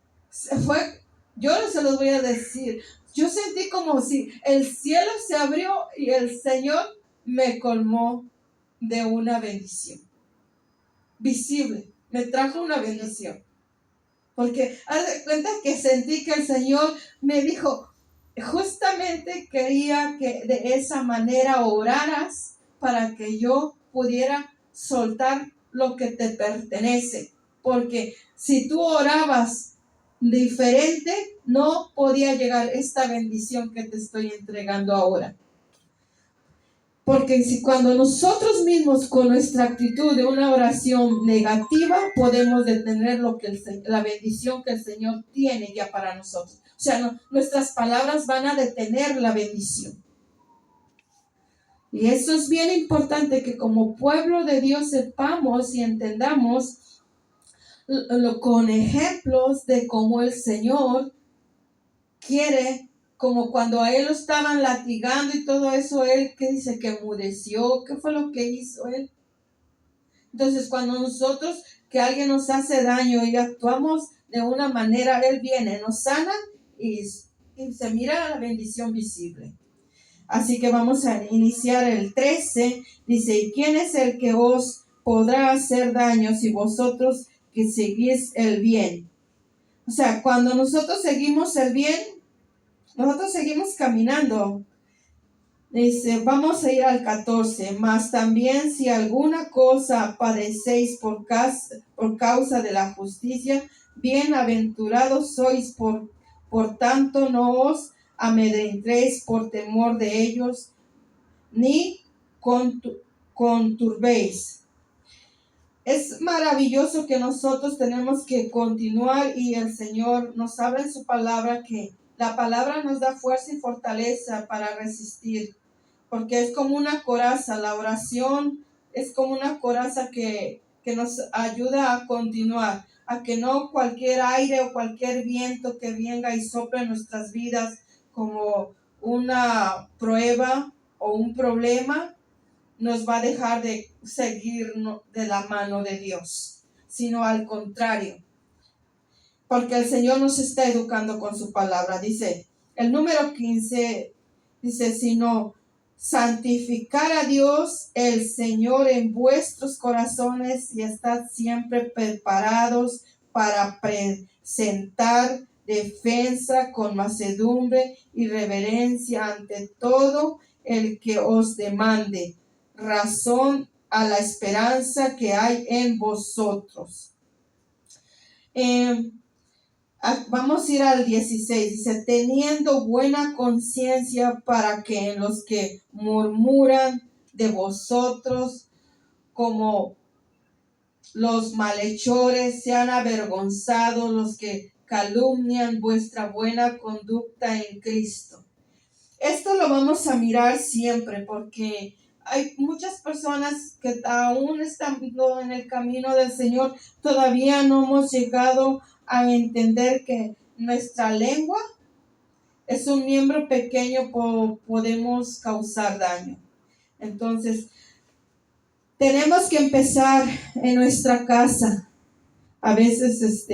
fue, yo no se los voy a decir, yo sentí como si el cielo se abrió y el Señor me colmó de una bendición visible, me trajo una bendición, porque haz de cuenta que sentí que el Señor me dijo, justamente quería que de esa manera oraras para que yo pudiera soltar lo que te pertenece, porque si tú orabas diferente, no podía llegar esta bendición que te estoy entregando ahora. Porque si cuando nosotros mismos con nuestra actitud de una oración negativa podemos detener la bendición que el Señor tiene ya para nosotros. O sea, nuestras palabras van a detener la bendición. Y eso es bien importante que como pueblo de Dios sepamos y entendamos con ejemplos de cómo el Señor quiere, como cuando a él lo estaban latigando y todo eso, él que dice que enmudeció, ¿qué fue lo que hizo él? Entonces cuando nosotros, que alguien nos hace daño y actuamos de una manera, él viene, nos sana y se mira la bendición visible. Así que vamos a iniciar el 13, dice, ¿y quién es el que os podrá hacer daño si vosotros que seguís el bien? O sea, cuando nosotros seguimos el bien, nosotros seguimos caminando. Dice, vamos a ir al 14. Mas también si alguna cosa padecéis por causa de la justicia, bienaventurados sois, por tanto no os amedrentéis por temor de ellos, ni conturbéis. Es maravilloso que nosotros tenemos que continuar y el Señor nos habla en su palabra que la palabra nos da fuerza y fortaleza para resistir, porque es como una coraza, la oración es como una coraza que nos ayuda a continuar, a que no cualquier aire o cualquier viento que venga y sople en nuestras vidas como una prueba o un problema, nos va a dejar de seguir de la mano de Dios, sino al contrario, porque el Señor nos está educando con su palabra. Dice, el número 15, dice, sino santificar a Dios el Señor en vuestros corazones y estad siempre preparados para presentar defensa con mansedumbre y reverencia ante todo el que os demande razón a la esperanza que hay en vosotros. Vamos a ir al 16, dice, teniendo buena conciencia para que en los que murmuran de vosotros como los malhechores sean avergonzados los que calumnian vuestra buena conducta en Cristo. Esto lo vamos a mirar siempre porque hay muchas personas que aún estando en el camino del Señor todavía no hemos llegado a entender que nuestra lengua es un miembro pequeño, podemos causar daño. Entonces, tenemos que empezar en nuestra casa. A veces,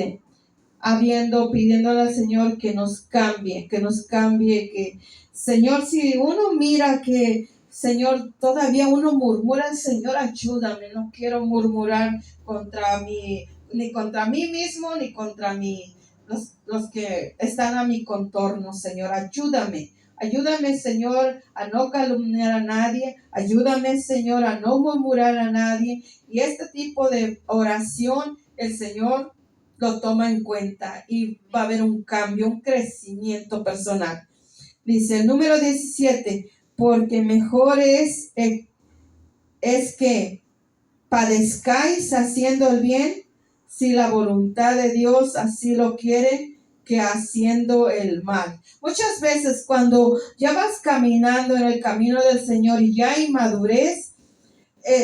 pidiéndole al Señor que nos cambie, que, Señor, si uno mira que, Señor, todavía uno murmura, Señor, ayúdame, no quiero murmurar ni contra mí mismo, ni contra los que están a mi contorno, Señor, ayúdame. Ayúdame, Señor, a no calumniar a nadie. Ayúdame, Señor, a no murmurar a nadie. Y este tipo de oración, el Señor lo toma en cuenta y va a haber un cambio, un crecimiento personal. Dice el número 17, porque mejor es que padezcáis haciendo el bien, si la voluntad de Dios así lo quiere, que haciendo el mal. Muchas veces cuando ya vas caminando en el camino del Señor y ya hay madurez,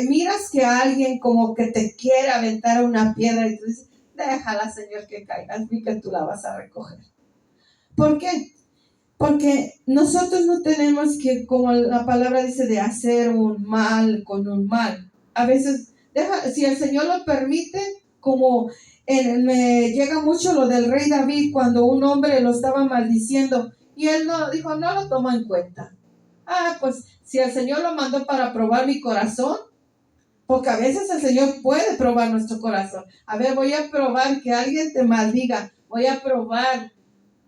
miras que alguien como que te quiere aventar una piedra y tú dices, déjala, Señor, que caiga, y que tú la vas a recoger. ¿Por qué? Porque nosotros no tenemos que, como la palabra dice, de hacer un mal con un mal. A veces, si el Señor lo permite, como me llega mucho lo del rey David, cuando un hombre lo estaba maldiciendo, y él dijo, no lo toma en cuenta. Pues si el Señor lo mandó para probar mi corazón, porque a veces el Señor puede probar nuestro corazón. A ver, voy a probar que alguien te maldiga. Voy a probar.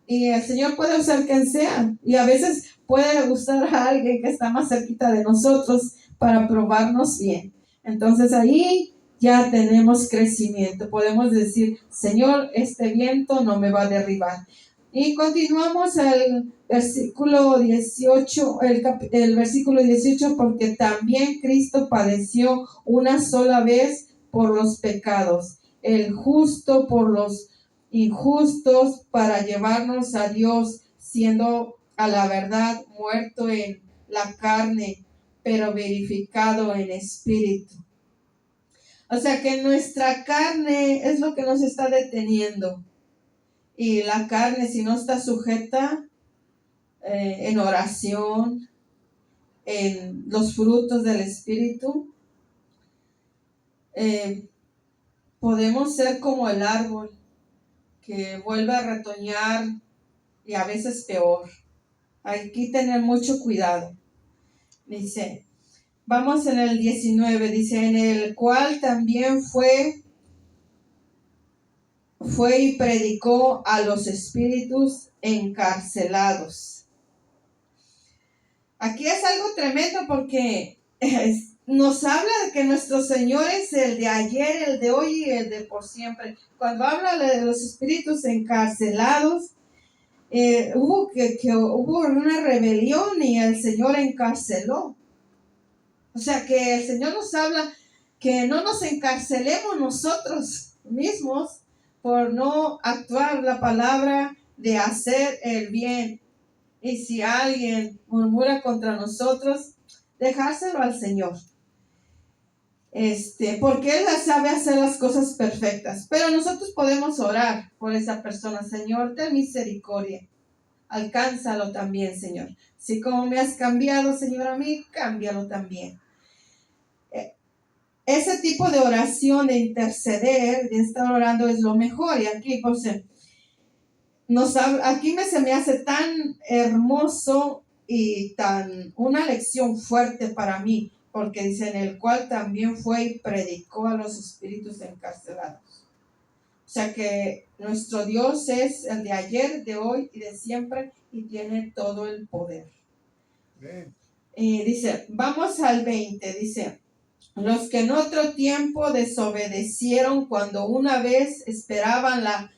Y el Señor puede usar quien sea. Y a veces puede usar a alguien que está más cerquita de nosotros para probarnos bien. Entonces ahí ya tenemos crecimiento. Podemos decir, Señor, este viento no me va a derribar. Y continuamos al versículo 18, el versículo 18, porque también Cristo padeció una sola vez por los pecados, el justo por los injustos, para llevarnos a Dios, siendo a la verdad muerto en la carne, pero verificado en espíritu. O sea que nuestra carne es lo que nos está deteniendo. Y la carne, si no está sujeta en oración, en los frutos del Espíritu, podemos ser como el árbol que vuelve a retoñar y a veces peor. Hay que tener mucho cuidado. Dice, vamos en el 19, dice, en el cual también fue y predicó a los espíritus encarcelados. Aquí es algo tremendo porque nos habla de que nuestro Señor es el de ayer, el de hoy y el de por siempre. Cuando habla de los espíritus encarcelados, hubo una rebelión y el Señor encarceló. O sea que el Señor nos habla que no nos encarcelemos nosotros mismos por no actuar la palabra de hacer el bien. Y si alguien murmura contra nosotros, dejárselo al Señor. Porque Él sabe hacer las cosas perfectas. Pero nosotros podemos orar por esa persona. Señor, ten misericordia. Alcánzalo también, Señor. Si como me has cambiado, Señor, a mí, cámbialo también. Ese tipo de oración, de interceder, de estar orando es lo mejor. Y aquí, pues, aquí se me hace tan hermoso y tan una lección fuerte para mí, porque dice, en el cual también fue y predicó a los espíritus encarcelados. O sea que nuestro Dios es el de ayer, de hoy y de siempre, y tiene todo el poder. Y dice, vamos al 20, dice, los que en otro tiempo desobedecieron cuando una vez esperaban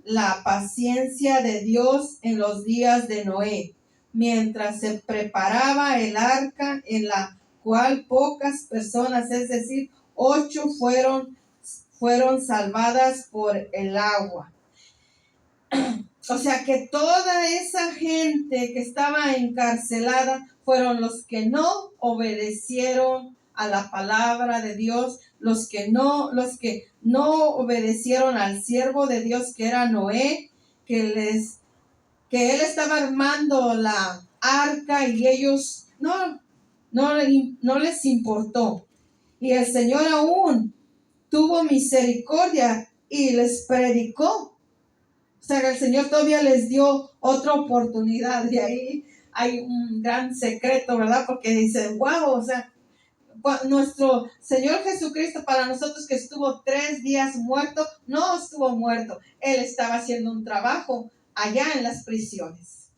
la paciencia de Dios en los días de Noé, mientras se preparaba el arca, en la cual pocas personas, es decir, 8 fueron salvadas por el agua. O sea que toda esa gente que estaba encarcelada fueron los que no obedecieron a la palabra de Dios, los que no obedecieron al siervo de Dios que era Noé, que les que él estaba armando la arca y ellos no les importó. Y el Señor aún tuvo misericordia y les predicó. O sea, que el Señor todavía les dio otra oportunidad. Y ahí hay un gran secreto, ¿verdad? Porque dicen, wow, o sea, nuestro Señor Jesucristo, para nosotros que estuvo 3 días muerto, no estuvo muerto. Él estaba haciendo un trabajo allá en las prisiones.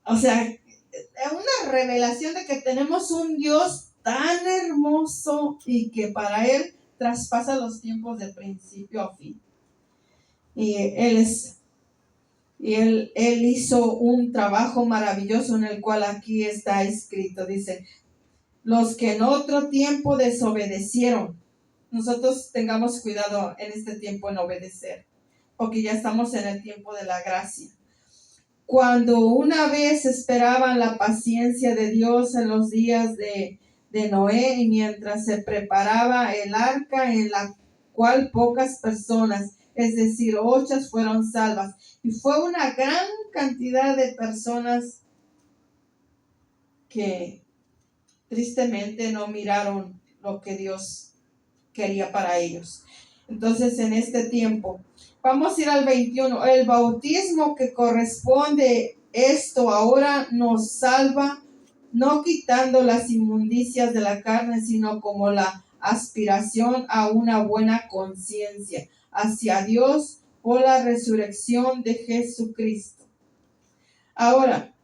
O sea, es una revelación de que tenemos un Dios tan hermoso y que para Él traspasa los tiempos de principio a fin. Y Él hizo un trabajo maravilloso en el cual aquí está escrito, dice, los que en otro tiempo desobedecieron. Nosotros tengamos cuidado en este tiempo en obedecer, porque ya estamos en el tiempo de la gracia. Cuando una vez esperaban la paciencia de Dios en los días de Noé, y mientras se preparaba el arca en la cual pocas personas, es decir, 8 fueron salvas. Y fue una gran cantidad de personas que tristemente no miraron lo que Dios quería para ellos. Entonces, en este tiempo, vamos a ir al 21. El bautismo que corresponde esto ahora nos salva, no quitando las inmundicias de la carne, sino como la aspiración a una buena conciencia hacia Dios por la resurrección de Jesucristo. Ahora,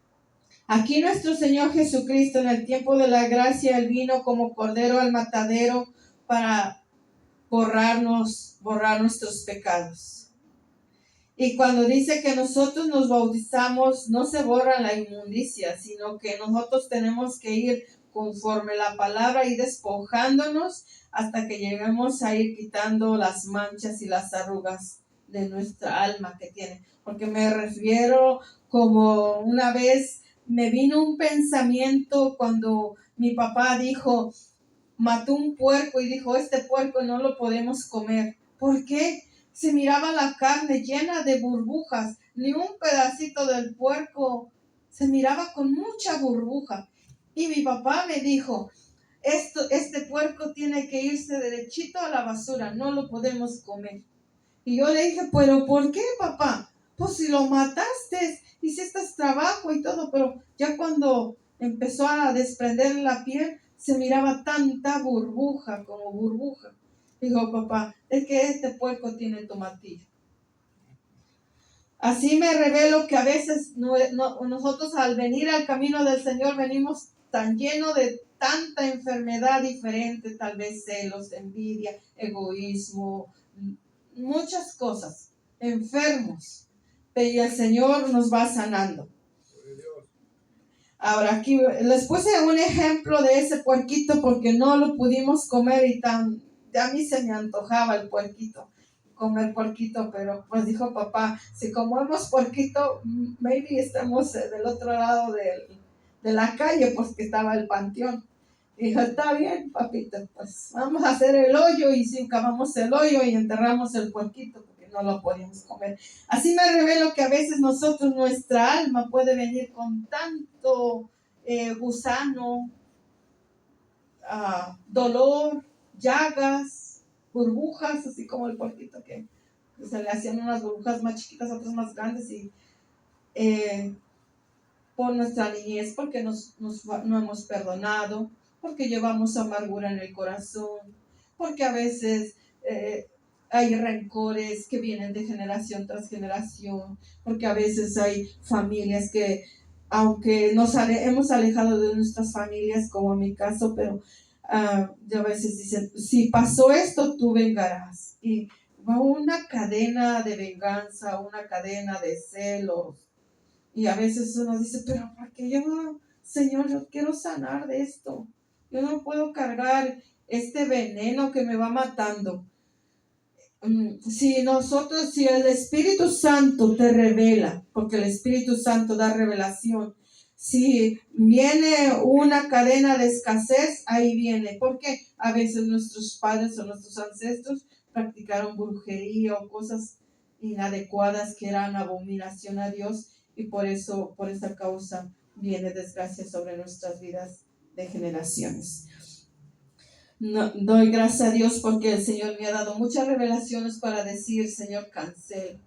aquí nuestro Señor Jesucristo, en el tiempo de la gracia, Él vino como cordero al matadero para borrar nuestros pecados. Y cuando dice que nosotros nos bautizamos, no se borra la inmundicia, sino que nosotros tenemos que ir conforme la palabra y despojándonos hasta que lleguemos a ir quitando las manchas y las arrugas de nuestra alma que tiene. Porque me refiero como una vez me vino un pensamiento cuando mi papá dijo, mató un puerco y dijo, este puerco no lo podemos comer. ¿Por qué? Se miraba la carne llena de burbujas, ni un pedacito del puerco se miraba con mucha burbuja. Y mi papá me dijo, este puerco tiene que irse derechito a la basura, no lo podemos comer. Y yo le dije, ¿pero por qué, papá? Pues si lo mataste, hiciste trabajo y todo, pero ya cuando empezó a desprender la piel, se miraba tanta burbuja como burbuja. Dijo, papá, es que este puerco tiene tomatillo. Así me revelo que a veces nosotros al venir al camino del Señor venimos tan llenos de tanta enfermedad diferente, tal vez celos, envidia, egoísmo, muchas cosas, enfermos, pero el Señor nos va sanando. Ahora aquí les puse un ejemplo de ese puerquito porque no lo pudimos comer y a mí se me antojaba el puerquito, comer puerquito, pero pues dijo papá, si comemos puerquito, maybe estamos del otro lado de la calle, pues que estaba el panteón. Dijo, está bien, papito, pues vamos a hacer el hoyo y si cavamos el hoyo y enterramos el puerquito porque no lo podíamos comer. Así me revelo que a veces nuestra alma puede venir con tanto gusano, dolor, llagas, burbujas, así como el puerquito que se le hacían unas burbujas más chiquitas, otras más grandes y por nuestra niñez, porque no hemos perdonado, porque llevamos amargura en el corazón, porque a veces hay rencores que vienen de generación tras generación, porque a veces hay familias que, aunque hemos alejado de nuestras familias, como en mi caso, pero a veces dicen, si pasó esto, tú vengarás. Y va una cadena de venganza, una cadena de celos. Y a veces uno dice, pero ¿por qué yo, Señor, yo quiero sanar de esto? Yo no puedo cargar este veneno que me va matando. Si el Espíritu Santo te revela, porque el Espíritu Santo da revelación, si viene una cadena de escasez, ahí viene, porque a veces nuestros padres o nuestros ancestros practicaron brujería o cosas inadecuadas que eran abominación a Dios, y por esa causa viene desgracia sobre nuestras vidas de generaciones. No, doy gracias a Dios porque el Señor me ha dado muchas revelaciones para decir, Señor, cancelo.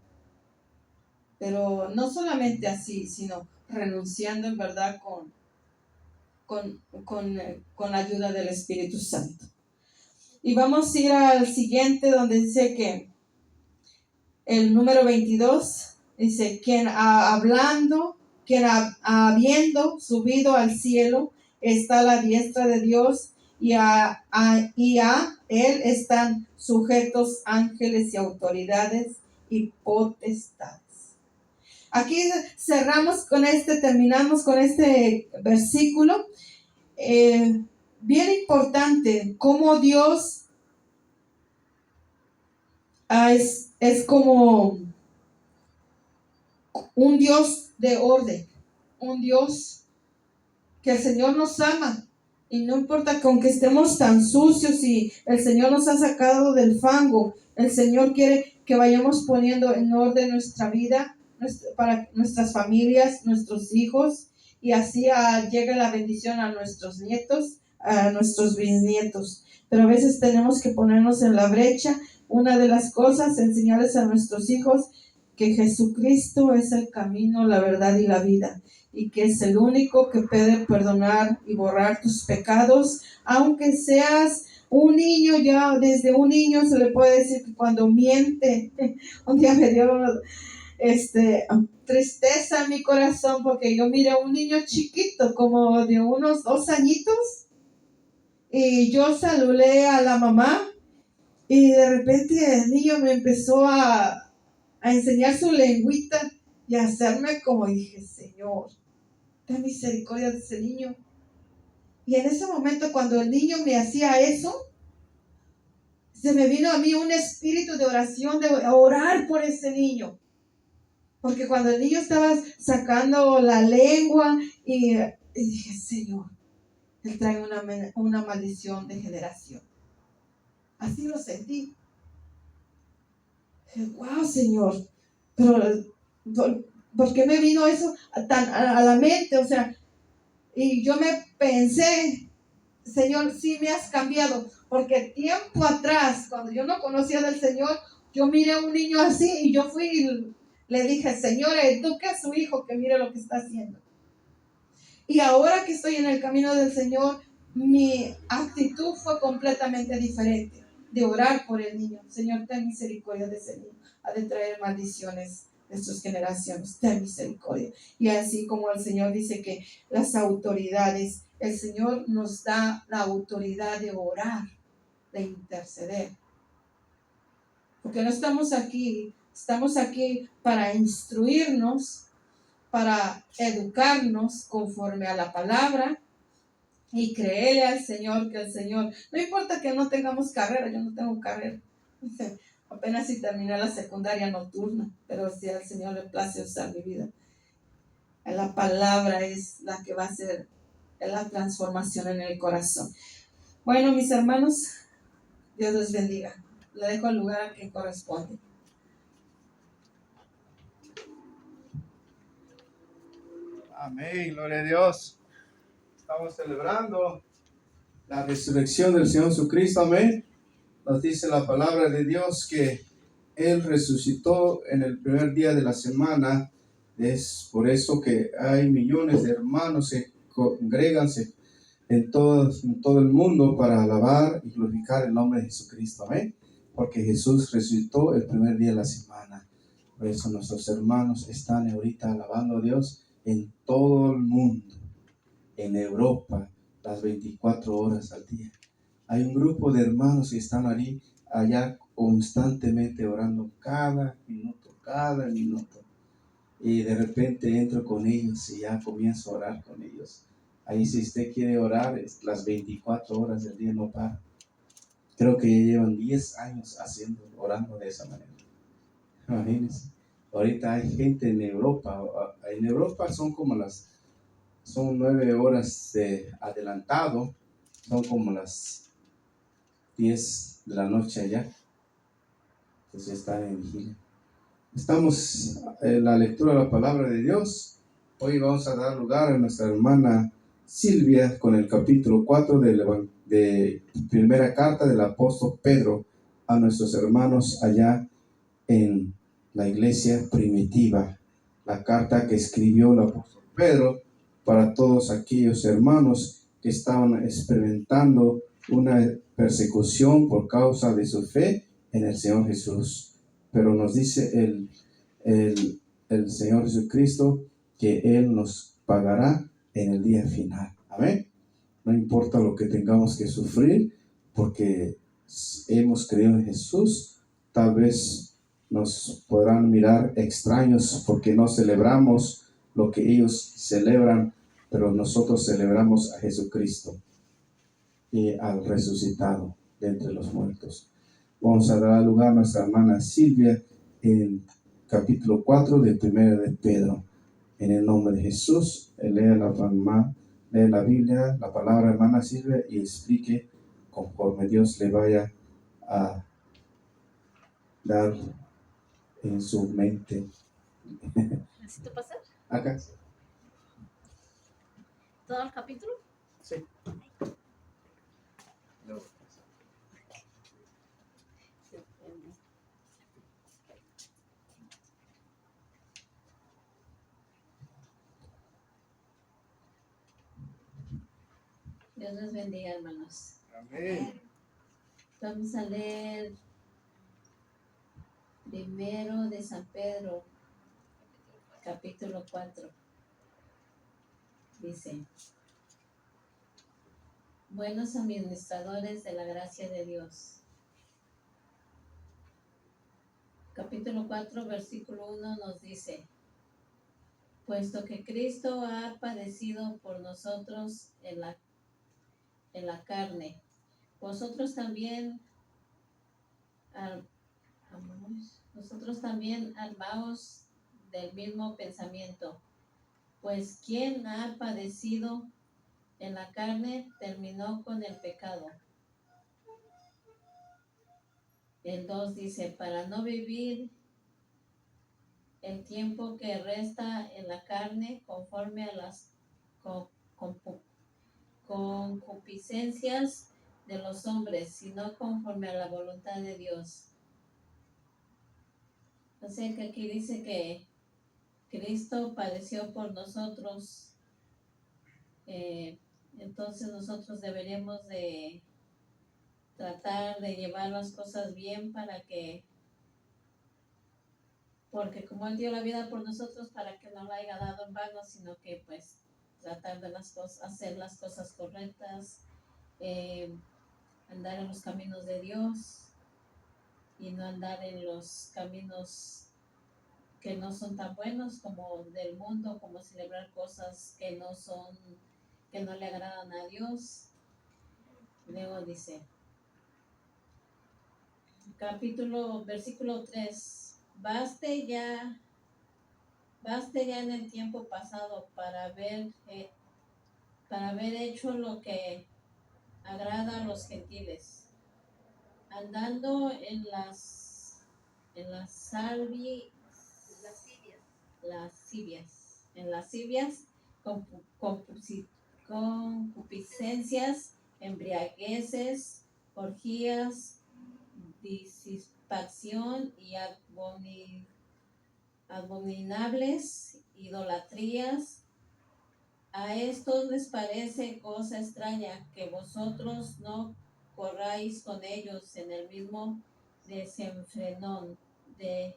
Pero no solamente así, sino renunciando en verdad con la ayuda del Espíritu Santo. Y vamos a ir al siguiente, donde dice que el número 22 dice: quien habiendo subido al cielo está a la diestra de Dios, y a él están sujetos ángeles y autoridades y potestades. Aquí terminamos con este versículo. Bien importante, cómo Dios es como un Dios de orden, un Dios que el Señor nos ama, y no importa que aunque estemos tan sucios y el Señor nos ha sacado del fango, el Señor quiere que vayamos poniendo en orden nuestra vida, para nuestras familias, nuestros hijos, y así llegue la bendición a nuestros nietos, a nuestros bisnietos. Pero a veces tenemos que ponernos en la brecha. Una de las cosas, enseñarles a nuestros hijos que Jesucristo es el camino, la verdad y la vida, y que es el único que puede perdonar y borrar tus pecados, aunque seas un niño. Ya desde un niño se le puede decir que cuando miente, un día me dio tristeza en mi corazón, porque yo miré a un niño chiquito, como de unos 2 añitos, y yo saludé a la mamá, y de repente el niño me empezó a enseñar su lengüita y a hacerme como, dije, Señor, ten misericordia de ese niño. Y en ese momento, cuando el niño me hacía eso, se me vino a mí un espíritu de oración, de orar por ese niño. Porque cuando el niño estaba sacando la lengua, y dije, Señor, él trae una maldición de generación. Así lo sentí. Dije, wow, Señor, pero ¿por qué me vino eso tan a la mente? O sea, y yo me pensé, Señor, sí me has cambiado, porque tiempo atrás, cuando yo no conocía del Señor, yo miré a un niño así, y yo fui y le dije, Señor, eduque a su hijo, que mire lo que está haciendo. Y ahora que estoy en el camino del Señor, mi actitud fue completamente diferente, de orar por el niño. Señor, ten misericordia de ese niño, ha de traer maldiciones de sus generaciones, ten misericordia. Y así como el Señor dice que las autoridades, el Señor nos da la autoridad de orar, de interceder. Porque no estamos aquí para instruirnos, para educarnos conforme a la palabra y creerle al Señor, que el Señor, no importa que no tengamos carrera, yo no tengo carrera, apenas si terminé la secundaria nocturna, pero si al Señor le place usar mi vida, la palabra es la que va a hacer la transformación en el corazón. Bueno, mis hermanos, Dios les bendiga. Le dejo el lugar a quien corresponde. Amén, gloria a Dios. Estamos celebrando la resurrección del Señor Jesucristo, amén. Nos dice la palabra de Dios que Él resucitó en el primer día de la semana. Es por eso que hay millones de hermanos que congregan en todo el mundo para alabar y glorificar el nombre de Jesucristo, amén. Porque Jesús resucitó el primer día de la semana. Por eso nuestros hermanos están ahorita alabando a Dios en todo el mundo, en Europa, las 24 horas al día. Hay un grupo de hermanos que están allá constantemente orando cada minuto. Y de repente entro con ellos y ya comienzo a orar con ellos. Ahí si usted quiere orar, las 24 horas del día no para. Creo que ya llevan 10 años orando de esa manera. Imagínense. Ahorita hay gente en Europa. En Europa son 9 horas de adelantado. Son como las 10 de la noche allá. Entonces están en vigilia. Estamos en la lectura de la palabra de Dios. Hoy vamos a dar lugar a nuestra hermana Silvia con el capítulo 4 de primera carta del apóstol Pedro a nuestros hermanos allá en la iglesia primitiva. La carta que escribió el apóstol Pedro para todos aquellos hermanos que estaban experimentando una persecución por causa de su fe en el Señor Jesús. Pero nos dice el Señor Jesucristo que Él nos pagará en el día final. Amén. No importa lo que tengamos que sufrir, porque hemos creído en Jesús. Tal vez nos podrán mirar extraños porque no celebramos lo que ellos celebran, pero nosotros celebramos a Jesucristo y al resucitado de entre los muertos. Vamos a dar lugar a nuestra hermana Silvia en capítulo 4 de 1 de Pedro. En el nombre de Jesús, lea la Biblia, la palabra hermana Silvia, y explique conforme Dios le vaya a dar en su mente. ¿Necesito pasar Acá. todo el capítulo? Sí. Dios les bendiga, hermanos. Amén. Vamos a leer primero de San Pedro, capítulo 4. Dice: buenos administradores de la gracia de Dios. Capítulo 4, versículo 1 nos dice: puesto que Cristo ha padecido por nosotros en la carne, vosotros también armaos del mismo pensamiento, pues quien ha padecido en la carne terminó con el pecado. El 2 dice: para no vivir el tiempo que resta en la carne conforme a las concupiscencias de los hombres, sino conforme a la voluntad de Dios. O sea que aquí dice que Cristo padeció por nosotros, entonces nosotros deberíamos de tratar de llevar las cosas bien porque como Él dio la vida por nosotros, para que no la haya dado en vano, sino que pues tratar de hacer las cosas correctas, andar en los caminos de Dios y no andar en los caminos que no son tan buenos como del mundo, como celebrar cosas que no le agradan a Dios. Luego dice, versículo 3: baste ya en el tiempo pasado para haber hecho lo que agrada a los gentiles, andando en las lascivias, concupiscencias, embriagueces, orgías, disipación y abominables idolatrías. A estos les parece cosa extraña que vosotros no corráis con ellos en el mismo desenfrenón de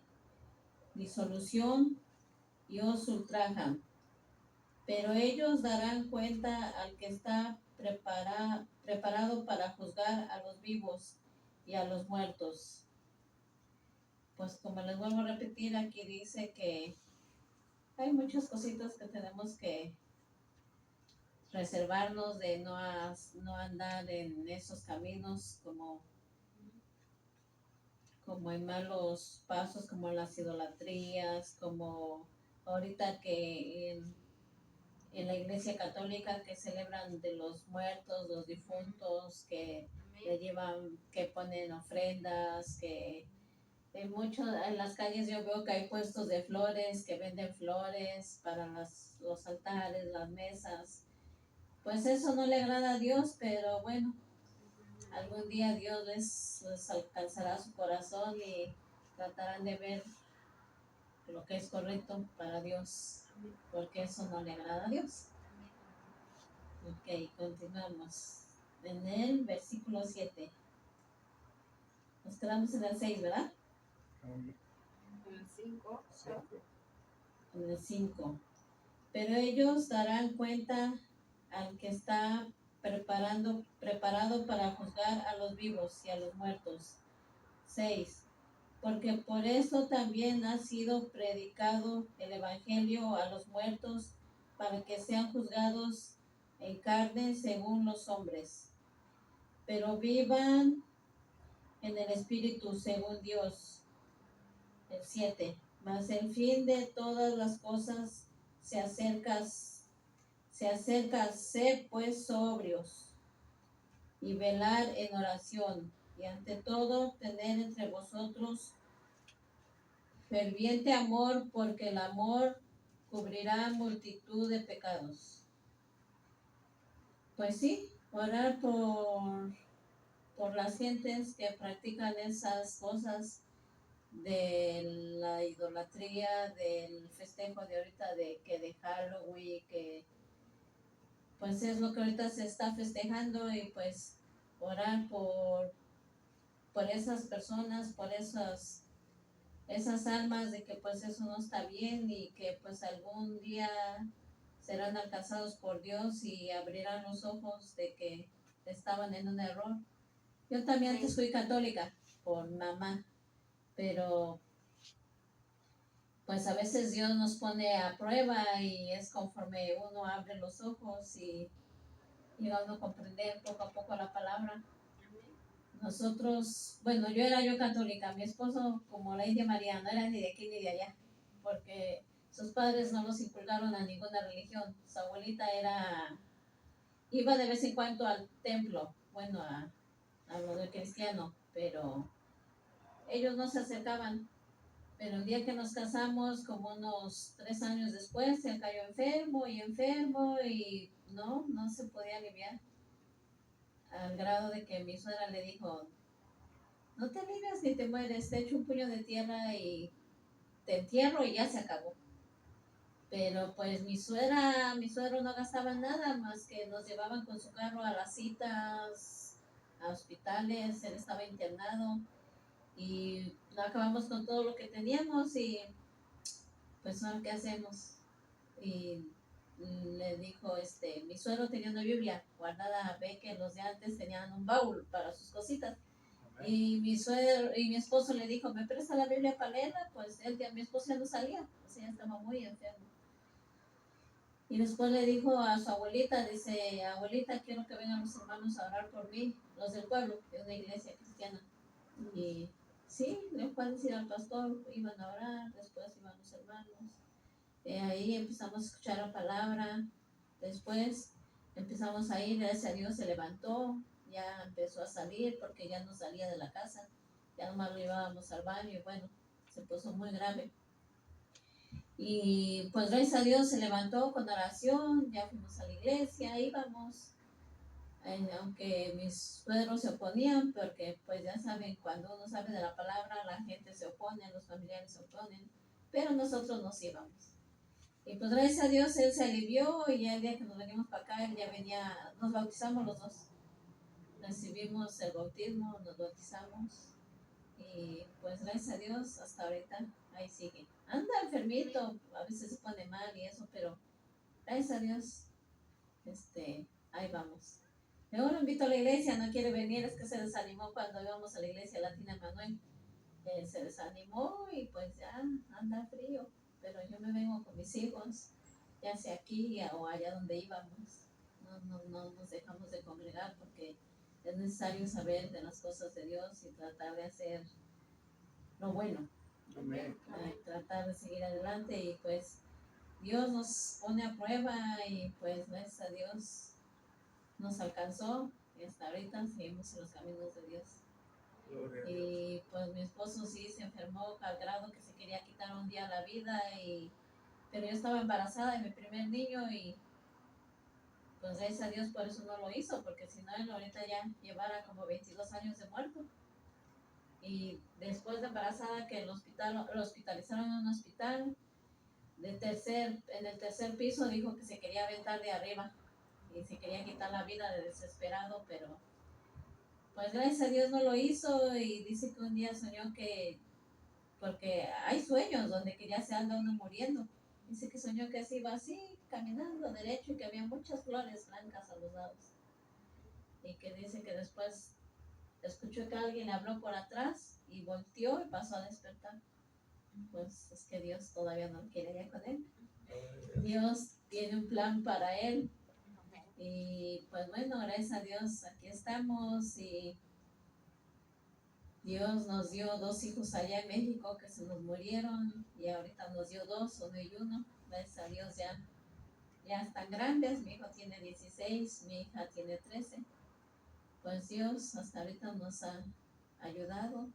disolución, y os ultrajan. Pero ellos darán cuenta al que está preparado para juzgar a los vivos y a los muertos. Pues como les vuelvo a repetir, aquí dice que hay muchas cositas que tenemos que reservarnos de no andar en esos caminos como en malos pasos, como las idolatrías, como ahorita que en la iglesia católica que celebran de los muertos, los difuntos, que le llevan, que ponen ofrendas, que En las calles yo veo que hay puestos de flores, que venden flores para los altares, las mesas. Pues eso no le agrada a Dios, pero bueno, algún día Dios les alcanzará su corazón y tratarán de ver lo que es correcto para Dios, porque eso no le agrada a Dios. Ok, continuamos. En el versículo 7. Nos quedamos en el 6, ¿verdad? En el 5. En el 5. Pero ellos darán cuenta al que está preparado para juzgar a los vivos y a los muertos. 6. Porque por eso también ha sido predicado el Evangelio a los muertos, para que sean juzgados en carne según los hombres, pero vivan en el Espíritu según Dios. El 7. Mas el fin de todas las cosas se acerca, sé pues sobrios y velar en oración, y ante todo tener entre vosotros ferviente amor, porque el amor cubrirá multitud de pecados. Pues sí, orar por las gentes que practican esas cosas de la idolatría, del festejo de ahorita de Halloween, que pues es lo que ahorita se está festejando, y pues orar por esas personas, por esas almas, de que pues eso no está bien y que pues algún día serán alcanzados por Dios y abrirán los ojos de que estaban en un error. Yo también antes fui católica por mamá, pero pues a veces Dios nos pone a prueba y es conforme uno abre los ojos y va uno a comprender poco a poco la palabra. Nosotros, bueno, yo católica, mi esposo como la India María, no era ni de aquí ni de allá, porque sus padres no los inculcaron a ninguna religión. Su abuelita iba de vez en cuando al templo, bueno, a lo del cristiano, pero ellos no se acercaban. Pero el día que nos casamos, como unos 3 años después, se cayó enfermo y no se podía aliviar, al grado de que mi suegra le dijo: no te alivias ni te mueres, te echo un puño de tierra y te entierro y ya se acabó. Pero pues mi suegro no gastaba nada más que nos llevaban con su carro a las citas, a hospitales. Él estaba internado y no acabamos con todo lo que teníamos y pues ¿ahora qué hacemos? Y le dijo, mi suegro tenía una Biblia guardada, ve que los de antes tenían un baúl para sus cositas. Y mi esposo le dijo: ¿me presta la Biblia para leerla? Pues mi esposo ya no salía, o sea, estaba muy enfermo. Y después le dijo a su abuelita, dice: abuelita, quiero que vengan los hermanos a orar por mí, los del pueblo, de una iglesia cristiana. Y sí, le fue a decir al pastor, iban a orar, después iban los hermanos. Ahí empezamos a escuchar la palabra, después empezamos a ir, gracias a Dios se levantó, ya empezó a salir porque ya no salía de la casa, ya nomás lo llevábamos al baño y bueno, se puso muy grave. Y pues gracias a Dios se levantó con oración, ya fuimos a la iglesia, íbamos, aunque mis suegros se oponían, porque pues ya saben, cuando uno sabe de la palabra, la gente se opone, los familiares se oponen, pero nosotros nos íbamos. Y pues gracias a Dios él se alivió y ya el día que nos venimos para acá, él ya venía, nos bautizamos los dos. Recibimos el bautismo, nos bautizamos y pues gracias a Dios hasta ahorita ahí sigue. Anda enfermito, a veces se pone mal y eso, pero gracias a Dios ahí vamos. Luego lo invito a la iglesia, no quiere venir, es que se desanimó cuando íbamos a la iglesia Latina Manuel. Se desanimó y pues ya anda frío, pero yo me vengo con mis hijos, ya sea aquí o allá donde íbamos. No nos dejamos de congregar porque es necesario saber de las cosas de Dios y tratar de hacer lo bueno. Amén. Tratar de seguir adelante y pues Dios nos pone a prueba y pues gracias a Dios nos alcanzó y hasta ahorita seguimos en los caminos de Dios. Gloria a Dios. Y pues mi esposo sí se enfermó al grado que se quería quitar un día la vida, pero yo estaba embarazada de mi primer niño y pues gracias a Dios por eso no lo hizo, porque si no él ahorita ya llevara como 22 años de muerto. Y después de embarazada que lo hospitalizaron en un hospital, en el tercer piso dijo que se quería aventar de arriba y se quería quitar la vida de desesperado, pero pues gracias a Dios no lo hizo y dice que un día soñó que, porque hay sueños donde que ya se anda uno muriendo, dice que soñó que se iba así, caminando derecho y que había muchas flores blancas a los lados y que dice que después escuchó que alguien le habló por atrás y volteó y pasó a despertar. Pues es que Dios todavía no quiere ya con él. Dios tiene un plan para él. Y pues bueno, gracias a Dios aquí estamos y Dios nos dio 2 hijos allá en México que se nos murieron y ahorita nos dio 2, uno y uno. Gracias a Dios ya están grandes, mi hijo tiene 16, mi hija tiene 13. Pues Dios hasta ahorita nos ha ayudado,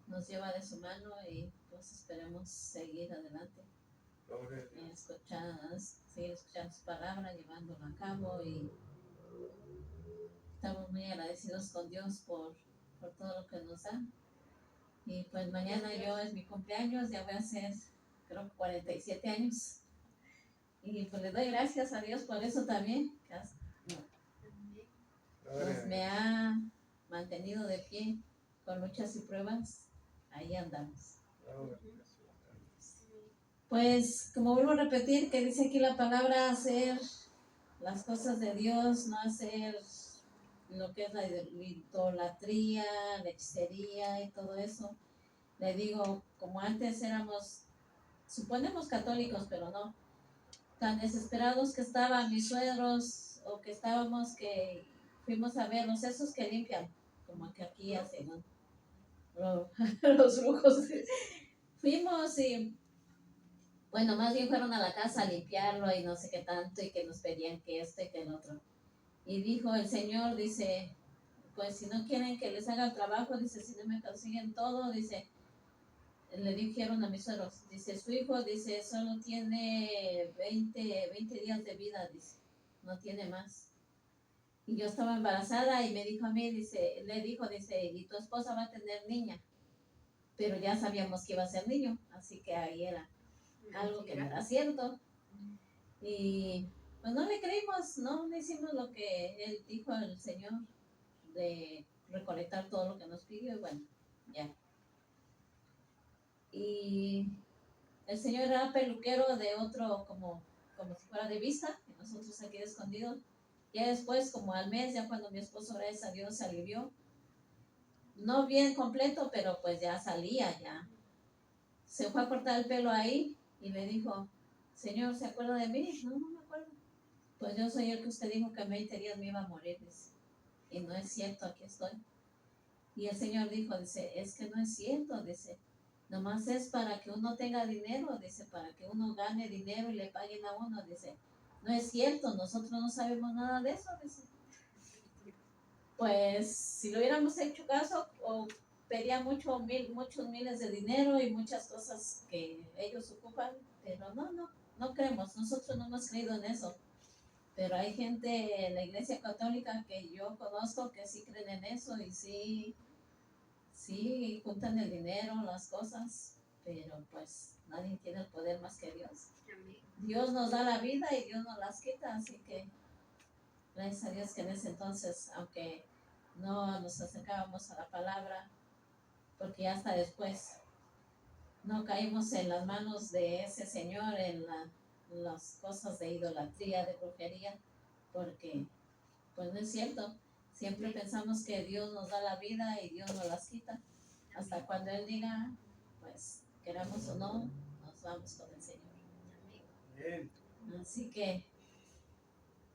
nos lleva de su mano y pues esperemos seguir adelante. Gloria a Dios. Seguir escuchando su palabra, llevándola a cabo y estamos muy agradecidos con Dios por todo lo que nos da. Y pues mañana es mi cumpleaños, ya voy a hacer creo que 47 años. Y pues le doy gracias a Dios por eso también, que pues me ha mantenido de pie con luchas y pruebas, ahí andamos. Gloria a Dios. Pues como vuelvo a repetir que dice aquí la palabra, hacer las cosas de Dios, no hacer lo que es la idolatría, la hechicería y todo eso. Le digo, como antes suponemos católicos, pero no, tan desesperados que estaban mis suegros o que estábamos que fuimos a verlos, esos que limpian, como que aquí hacen, ¿no? Los brujos. Fuimos y bueno, más bien fueron a la casa a limpiarlo y no sé qué tanto y que nos pedían que esto y que el otro. Y dijo el Señor, dice, pues si no quieren que les haga el trabajo, dice, si no me consiguen todo, dice, le dijeron a mis suegros, dice, su hijo, dice, solo tiene 20 días de vida, dice, no tiene más. Y yo estaba embarazada y me dijo a mí, dice, le dijo, dice, y tu esposa va a tener niña. Pero ya sabíamos que iba a ser niño, así que ahí era algo que no era cierto. Y pues no le creímos, no le hicimos lo que él dijo al Señor de recolectar todo lo que nos pidió y bueno, ya. Y el Señor era peluquero de otro, como si fuera de vista, y nosotros aquí escondidos. Ya después, como al mes, ya cuando mi esposo, gracias a Dios, se alivió, no bien completo, pero pues ya salía, ya. Se fue a cortar el pelo ahí y me dijo, Señor, ¿se acuerda de mí? No, no me acuerdo. Pues yo soy el que usted dijo que en 20 días me iba a morir, dice. Y no es cierto, aquí estoy. Y el Señor dijo, dice, es que no es cierto, dice. Nomás es para que uno tenga dinero, dice, para que uno gane dinero y le paguen a uno, dice. No es cierto, nosotros no sabemos nada de eso, dice. Pues si lo hubiéramos hecho caso, o pedía muchos miles de dinero y muchas cosas que ellos ocupan, pero no creemos, nosotros no hemos creído en eso. Pero hay gente en la iglesia católica que yo conozco que sí creen en eso y sí juntan el dinero, las cosas, pero pues nadie tiene el poder más que Dios. Dios nos da la vida y Dios nos las quita, así que gracias a Dios que en ese entonces, aunque no nos acercábamos a la palabra, porque ya hasta después no caímos en las manos de ese señor en las cosas de idolatría, de brujería, porque pues no es cierto. Siempre pensamos que Dios nos da la vida y Dios nos las quita. Hasta cuando Él diga, pues queramos o no, nos vamos con el Señor. Amén. Así que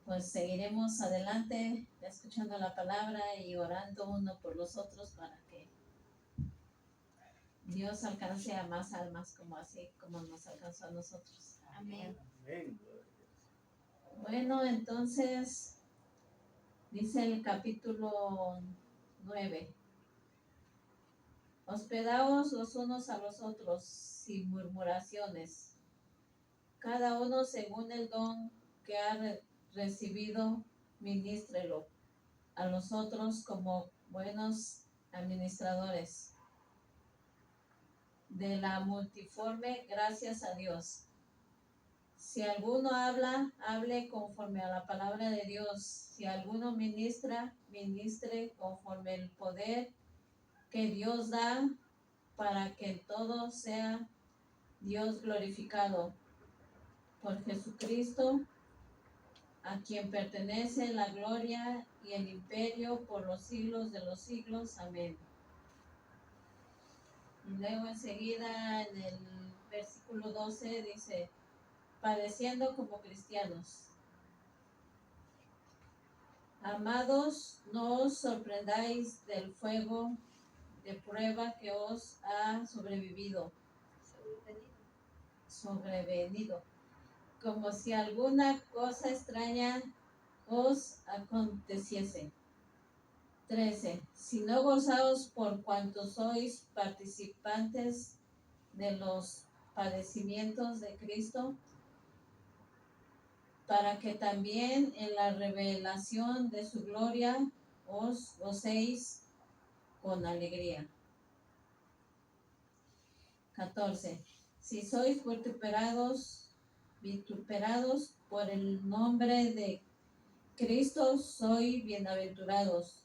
pues seguiremos adelante escuchando la palabra y orando uno por los otros para que Dios alcance a más almas como nos alcanzó a nosotros. Amén. Amén. Bueno, entonces dice el capítulo 9. Hospedaos los unos a los otros sin murmuraciones, cada uno según el don que ha recibido, ministrelo a los otros como buenos administradores de la multiforme gracias a Dios. Si alguno habla, hable conforme a la palabra de Dios. Si alguno ministra, ministre conforme el poder que Dios da, para que en todo sea Dios glorificado por Jesucristo, a quien pertenece la gloria y el imperio por los siglos de los siglos. Amén. Y luego enseguida en el versículo 12 dice, padeciendo como cristianos. Amados, no os sorprendáis del fuego de prueba que os ha sobrevenido, como si alguna cosa extraña os aconteciese. 13. Si no gozaos por cuanto sois participantes de los padecimientos de Cristo, para que también en la revelación de su gloria os gocéis con alegría. 14. Si sois vituperados por el nombre de Cristo, sois bienaventurados,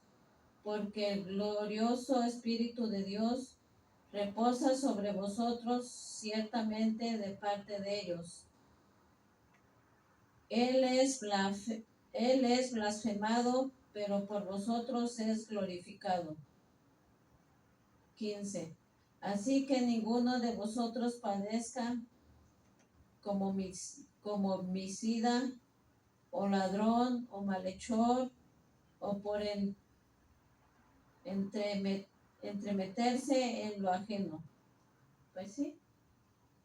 porque el glorioso Espíritu de Dios reposa sobre vosotros ciertamente de parte de ellos. Él es blasfemado, pero por vosotros es glorificado. 15. Así que ninguno de vosotros padezca como homicida, o ladrón, o malhechor, o por entremeterse en lo ajeno. Pues sí,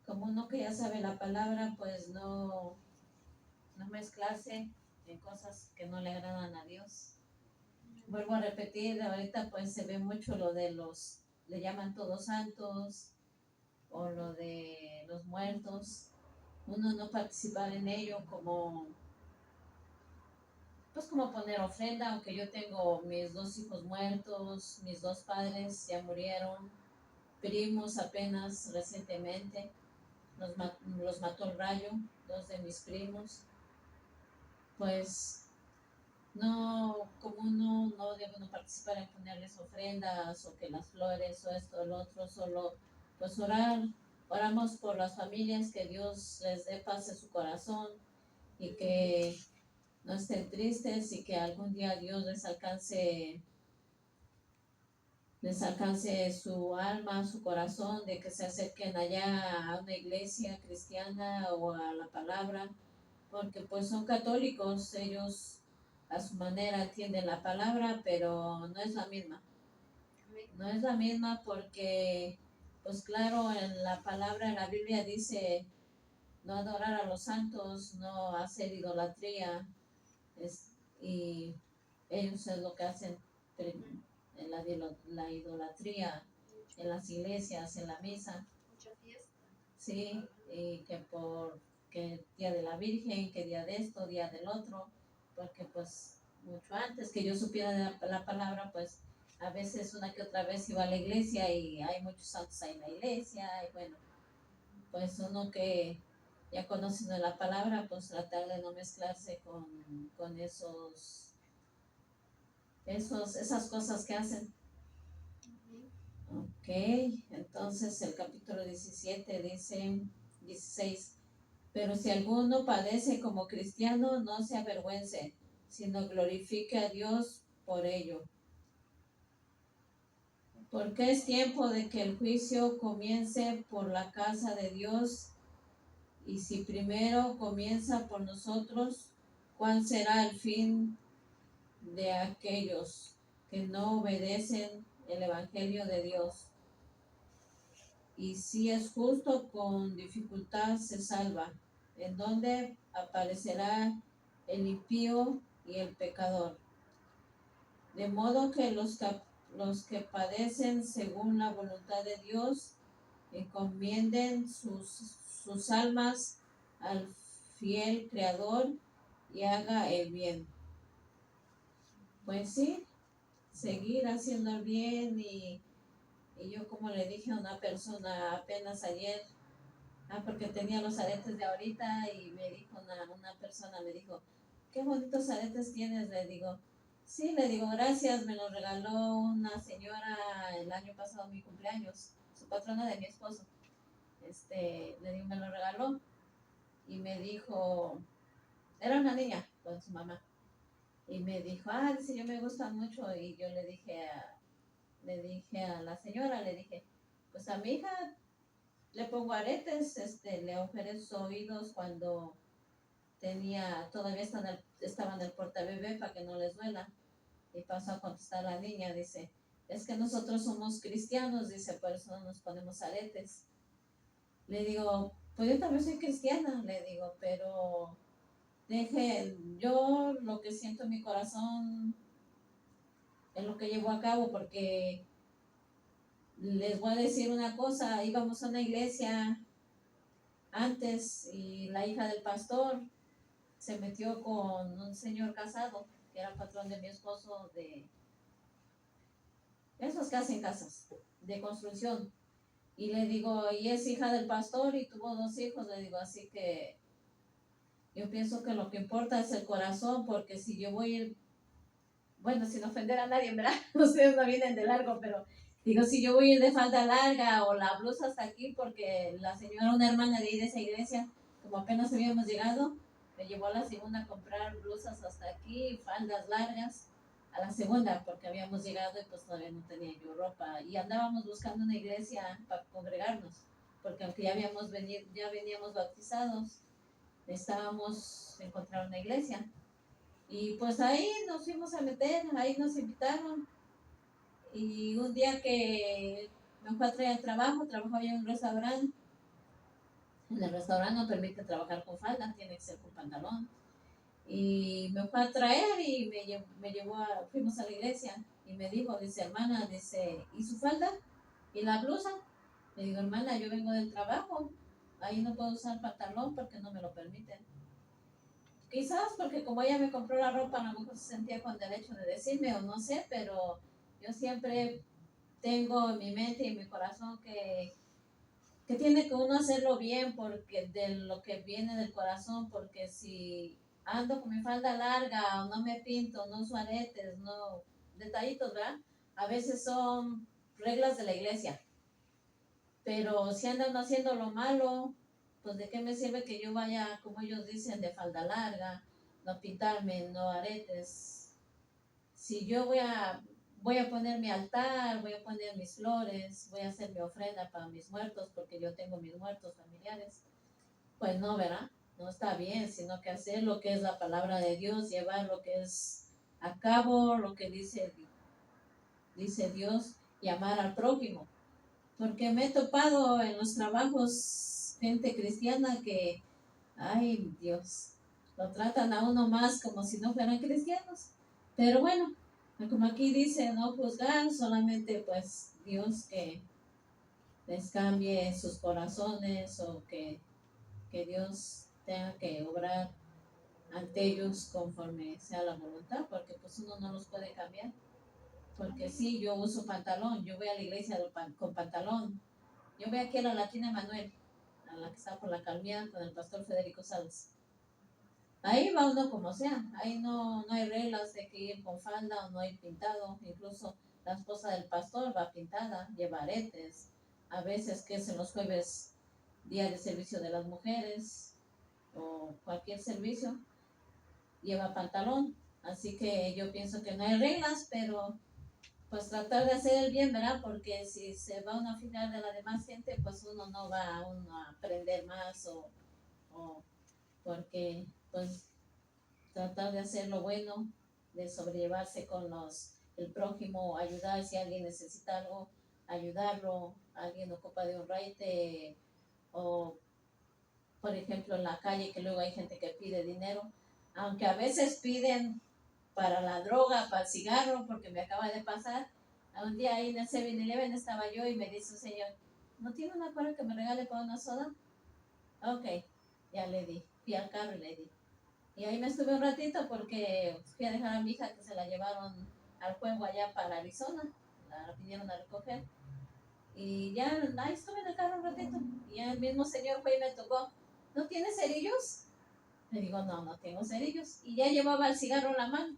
como uno que ya sabe la palabra, pues no mezclarse en cosas que no le agradan a Dios. Vuelvo a repetir, ahorita pues se ve mucho lo de le llaman todos santos, o lo de los muertos. Uno no participar en ello como poner ofrenda, aunque yo tengo mis 2 hijos muertos, mis 2 padres ya murieron, primos apenas recientemente, los mató el rayo, 2 de mis primos. Pues no, como uno no debe uno participar en ponerles ofrendas o que las flores o esto o el otro, solo pues oramos por las familias, que Dios les dé paz en su corazón y que no estén tristes y que algún día Dios les alcance su alma, su corazón, de que se acerquen allá a una iglesia cristiana o a la palabra, porque pues son católicos, ellos a su manera entienden la palabra, pero no es la misma. No es la misma porque, pues claro, en la palabra, en la Biblia dice no adorar a los santos, no hacer idolatría, y ellos es lo que hacen en la idolatría, en las iglesias, en la misa. Mucha fiesta. Sí, y que día de la Virgen, que día de esto, día del otro, porque pues mucho antes que yo supiera de la palabra, pues a veces una que otra vez iba a la iglesia y hay muchos santos ahí en la iglesia, y bueno, pues uno que ya conoce de la palabra, pues tratar de no mezclarse con esas cosas que hacen. Ok, entonces el capítulo 17 dice, 16, pero si alguno padece como cristiano, no se avergüence, sino glorifique a Dios por ello. Porque es tiempo de que el juicio comience por la casa de Dios, y si primero comienza por nosotros, ¿cuál será el fin de aquellos que no obedecen el Evangelio de Dios? Y si es justo, con dificultad se salva, en donde aparecerá el impío y el pecador. De modo que los los que padecen según la voluntad de Dios, encomienden sus almas al fiel Creador y haga el bien. Pues sí, seguir haciendo el bien y yo como le dije a una persona apenas ayer, porque tenía los aretes de ahorita y me dijo una persona, me dijo, qué bonitos aretes tienes, le digo. Sí, le digo, gracias, me los regaló una señora el año pasado, mi cumpleaños, su patrona de mi esposo. Le digo, me lo regaló y me dijo, era una niña con su mamá. Y me dijo, dice, yo me gustan mucho. Y yo le dije a la señora, le dije, pues a mi hija le pongo aretes, le agujeré sus oídos cuando todavía estaba en el portabebé para que no les duela. Y pasó a contestar la niña, dice, es que nosotros somos cristianos, dice, por eso no nos ponemos aretes. Le digo, pues yo también soy cristiana, le digo, pero yo lo que siento en mi corazón es lo que llevo a cabo, porque les voy a decir una cosa, íbamos a una iglesia antes y la hija del pastor se metió con un señor casado, que era patrón de mi esposo, de esos que hacen casas, de construcción. Y le digo, y es hija del pastor y tuvo 2 hijos, le digo, así que yo pienso que lo que importa es el corazón, porque si yo voy, bueno, sin ofender a nadie, ¿verdad? Ustedes no vienen de largo, pero digo, si yo voy de falda larga o la blusa hasta aquí, porque la señora, una hermana de ahí de esa iglesia, como apenas habíamos llegado, me llevó a la segunda a comprar blusas hasta aquí, faldas largas, a la segunda, porque habíamos llegado y pues todavía no tenía yo ropa. Y andábamos buscando una iglesia para congregarnos, porque aunque ya veníamos bautizados, necesitábamos encontrar una iglesia. Y pues ahí nos fuimos a meter, ahí nos invitaron. Y un día que me fue a traer al trabajo, trabajaba yo en un restaurante. En el restaurante no permite trabajar con falda, tiene que ser con pantalón. Y me fue a traer y me llevó fuimos a la iglesia. Y me dijo, dice, hermana, dice, ¿y su falda? ¿Y la blusa? Le digo, hermana, yo vengo del trabajo. Ahí no puedo usar pantalón porque no me lo permiten. Quizás porque como ella me compró la ropa, a lo mejor se sentía con derecho de decirme o no sé, pero yo siempre tengo en mi mente y en mi corazón que tiene que uno hacerlo bien porque de lo que viene del corazón, porque si ando con mi falda larga o no me pinto, no uso aretes, no detallitos, ¿verdad? A veces son reglas de la iglesia, pero si andan haciendo lo malo, pues de qué me sirve que yo vaya, como ellos dicen, de falda larga, no pintarme, no aretes. Si yo voy a poner mi altar, voy a poner mis flores, voy a hacer mi ofrenda para mis muertos, porque yo tengo mis muertos familiares, pues no, ¿verdad? No está bien, sino que hacer lo que es la palabra de Dios, llevar lo que es a cabo, lo que dice Dios, y amar al prójimo. Porque me he topado en los trabajos gente cristiana que, ay Dios, lo tratan a uno más como si no fueran cristianos. Pero bueno, como aquí dice, no juzgar, solamente pues Dios que les cambie sus corazones o que Dios tenga que obrar ante ellos conforme sea la voluntad, porque pues uno no los puede cambiar. Porque sí, yo uso pantalón, yo voy a la iglesia con pantalón. Yo voy aquí a la Latina Manuel, a la que está por la Calmía con el pastor Federico Salas. Ahí va uno como sea, ahí no hay reglas de que ir con falda o no ir pintado, incluso la esposa del pastor va pintada, lleva aretes, a veces que es en los jueves día de servicio de las mujeres o cualquier servicio, lleva pantalón, así que yo pienso que no hay reglas, pero pues tratar de hacer el bien, ¿verdad? Porque si se va uno a fijar de la demás gente, pues uno no va a aprender más o porque pues tratar de hacer lo bueno, de sobrellevarse con el prójimo, ayudar si alguien necesita algo, ayudarlo, alguien ocupa de un raite o por ejemplo en la calle que luego hay gente que pide dinero, aunque a veces piden para la droga, para el cigarro, porque me acaba de pasar, Un día ahí en el 7-Eleven estaba yo y me dice un señor, ¿no tiene una para que me regale para una soda? Ok, ya le di. Fui al carro y le di. Y ahí me estuve un ratito porque fui a dejar a mi hija que se la llevaron al juego allá para Arizona. La vinieron a recoger. Y ya ahí estuve en el carro un ratito. Y ya el mismo señor fue y me tocó, ¿no tienes cerillos? Le digo, no, no tengo cerillos. Y ya llevaba el cigarro en la mano.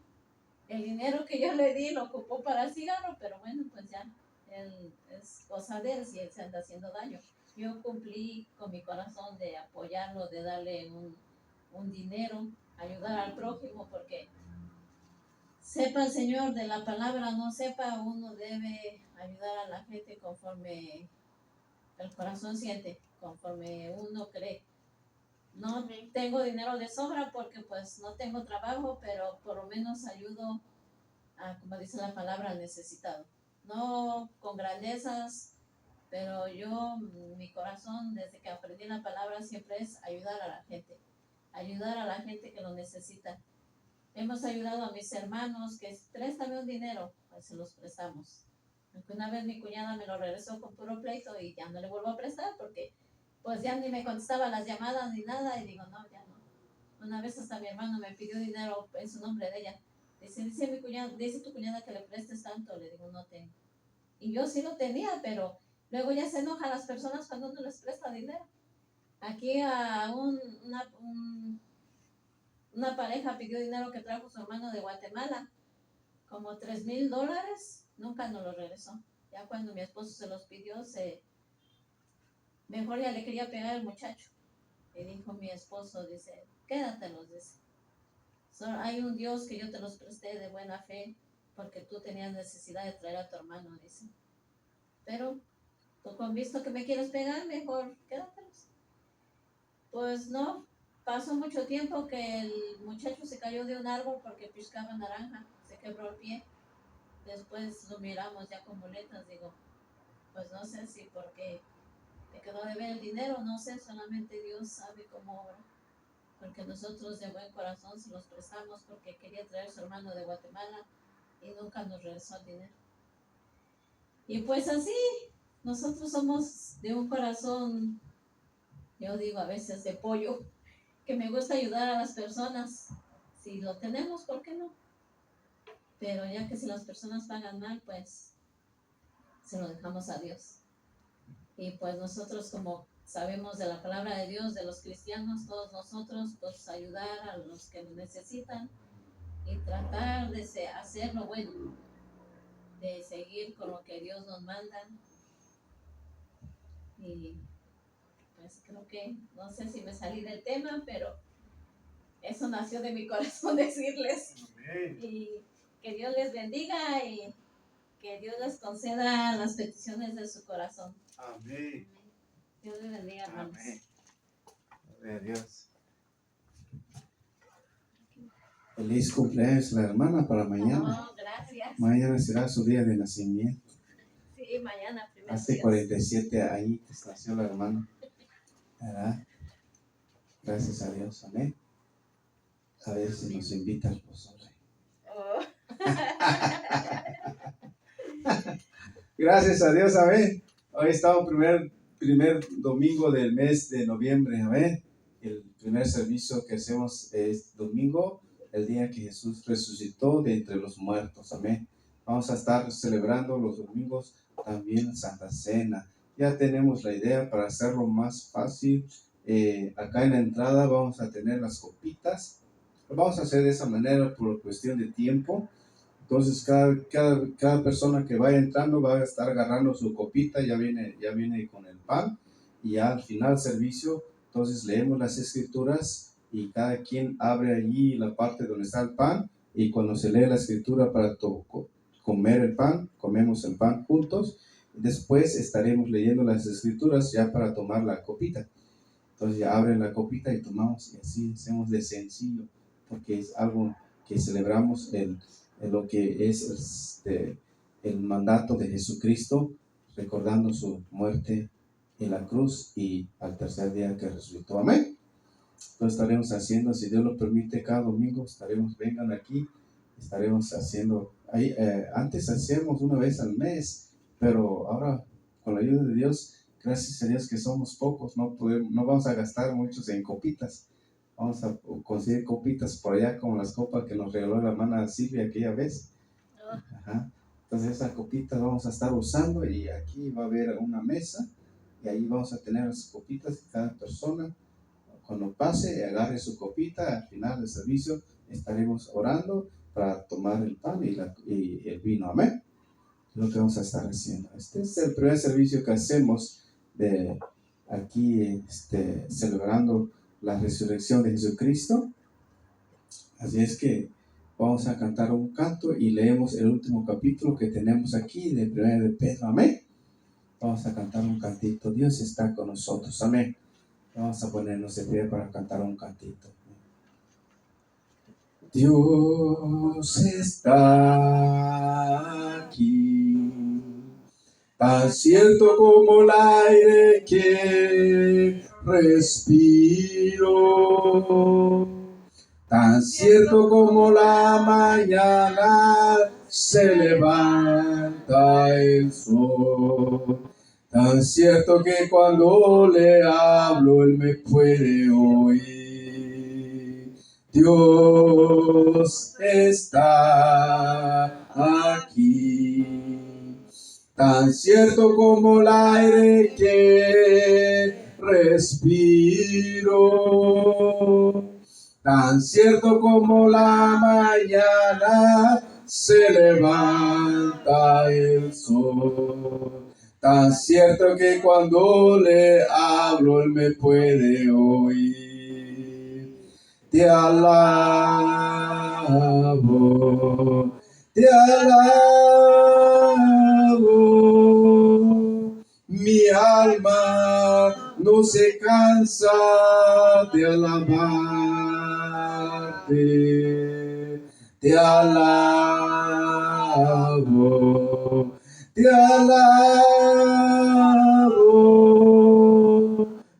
El dinero que yo le di lo ocupó para el cigarro, pero bueno, pues ya, él es cosa de él si él se anda haciendo daño. Yo cumplí con mi corazón de apoyarlo, de darle un dinero, ayudar al prójimo, porque sepa el Señor de la palabra, no sepa, uno debe ayudar a la gente conforme el corazón siente, conforme uno cree. No tengo dinero de sobra porque pues no tengo trabajo, pero por lo menos ayudo a, como dice la palabra, al necesitado. No con grandezas, pero yo, mi corazón, desde que aprendí la palabra, siempre es ayudar a la gente que lo necesita. Hemos ayudado a mis hermanos que préstame un dinero, pues se los prestamos. Aunque una vez mi cuñada me lo regresó con puro pleito y ya no le vuelvo a prestar porque pues ya ni me contestaba las llamadas ni nada y digo, no, ya no. Una vez hasta mi hermano me pidió dinero en su nombre de ella. Dice mi cuñada, dice tu cuñada que le prestes tanto, le digo, no tengo. Y yo sí lo tenía, pero luego ya se enojan las personas cuando uno les presta dinero. Aquí a una pareja pidió dinero que trajo su hermano de Guatemala, como $3,000, nunca nos lo regresó. Ya cuando mi esposo se los pidió, mejor ya le quería pegar al muchacho. Y dijo mi esposo, dice, quédatelos, dice. Hay un Dios que yo te los presté de buena fe porque tú tenías necesidad de traer a tu hermano, dice. Pero tú con visto que me quieres pegar, mejor quédatelos. Pues no, pasó mucho tiempo que el muchacho se cayó de un árbol porque piscaba naranja, se quebró el pie. Después lo miramos ya con muletas, digo, pues no sé si porque te quedó de ver el dinero, no sé, solamente Dios sabe cómo obra. Porque nosotros de buen corazón se los prestamos porque quería traer a su hermano de Guatemala y nunca nos regresó el dinero. Y pues así, nosotros somos de un corazón, yo digo a veces de pollo, que me gusta ayudar a las personas. Si lo tenemos, ¿por qué no? Pero ya que si las personas pagan mal, pues se lo dejamos a Dios. Y pues nosotros como sabemos de la palabra de Dios, de los cristianos, todos nosotros, pues ayudar a los que lo necesitan y tratar de hacer lo bueno, de seguir con lo que Dios nos manda. Y pues creo que, no sé si me salí del tema, pero eso nació de mi corazón decirles. Amén. Y que Dios les bendiga y que Dios les conceda las peticiones de su corazón. Amén. Dios les bendiga, hermanos. Amén. Gloria a Dios. Feliz cumpleaños la hermana para mañana. Oh, gracias. Mañana será su día de nacimiento. Sí, mañana primero. Hace 47 años nació la hermana. ¿Verdad? Gracias a Dios. Amén. A ver si nos invita al pozole. Oh. Gracias a Dios. Amén. Hoy estamos primer domingo del mes de noviembre. Amén. El primer servicio que hacemos es domingo, el día que Jesús resucitó de entre los muertos. Amén. Vamos a estar celebrando los domingos también Santa Cena. Ya tenemos la idea para hacerlo más fácil. Acá en la entrada vamos a tener las copitas. Lo vamos a hacer de esa manera por cuestión de tiempo. Entonces cada persona que vaya entrando va a estar agarrando su copita, ya viene con el pan, y ya al final del servicio, entonces leemos las escrituras y cada quien abre allí la parte donde está el pan, y cuando se lee la escritura para comer el pan, comemos el pan juntos. Después estaremos leyendo las escrituras ya para tomar la copita. Entonces ya abren la copita y tomamos, y así hacemos de sencillo, porque es algo que celebramos en lo que es el mandato de Jesucristo, recordando su muerte en la cruz y al tercer día que resucitó. Amén. Entonces estaremos haciendo, si Dios lo permite, cada domingo vengan aquí, estaremos haciendo Ahí, antes hacíamos una vez al mes, pero ahora con la ayuda de Dios, gracias a Dios que somos pocos, no vamos a gastar muchos en copitas. Vamos a conseguir copitas por allá, como las copas que nos regaló la hermana Silvia aquella vez. Ajá. Entonces esas copitas vamos a estar usando, y aquí va a haber una mesa y ahí vamos a tener las copitas, y cada persona cuando pase agarre su copita. Al final del servicio estaremos orando para tomar el pan y el vino. Amén. Es lo que vamos a estar haciendo. Este es el primer servicio que hacemos de aquí, celebrando la resurrección de Jesucristo. Así es que vamos a cantar un canto y leemos el último capítulo que tenemos aquí de 1 de Pedro. Amén. Vamos a cantar un cantito. Dios está con nosotros. Amén. Vamos a ponernos de pie para cantar un cantito. Dios está aquí, tan cierto como el aire que respiro, tan cierto como la mañana se levanta el sol, tan cierto que cuando le hablo él me puede oír. Dios está aquí, tan cierto como el aire que respiro, tan cierto como la mañana se levanta el sol, tan cierto que cuando le hablo él me puede oír. Te alabo, mi alma no se cansa de alabarte. Te alabo,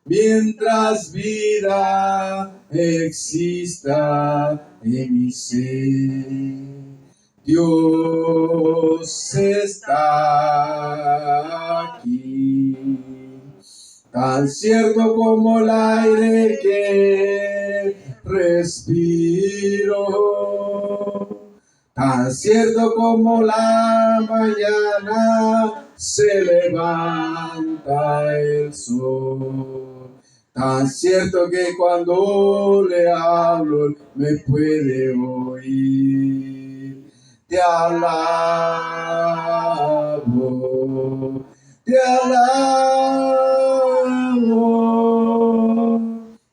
mientras vida exista en mi ser. Dios está aquí, tan cierto como el aire que respiro, tan cierto como la mañana se levanta el sol, tan cierto que cuando le hablo me puede oír. Te alabo,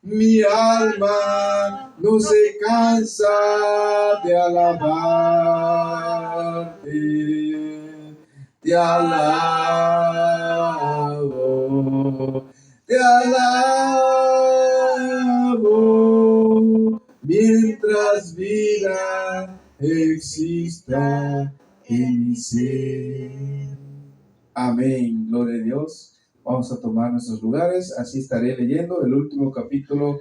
mi alma no se cansa de alabarte. Te alabo, mientras vida exista en mi ser. Amén, gloria a Dios. Vamos a tomar nuestros lugares. Así estaré leyendo el último capítulo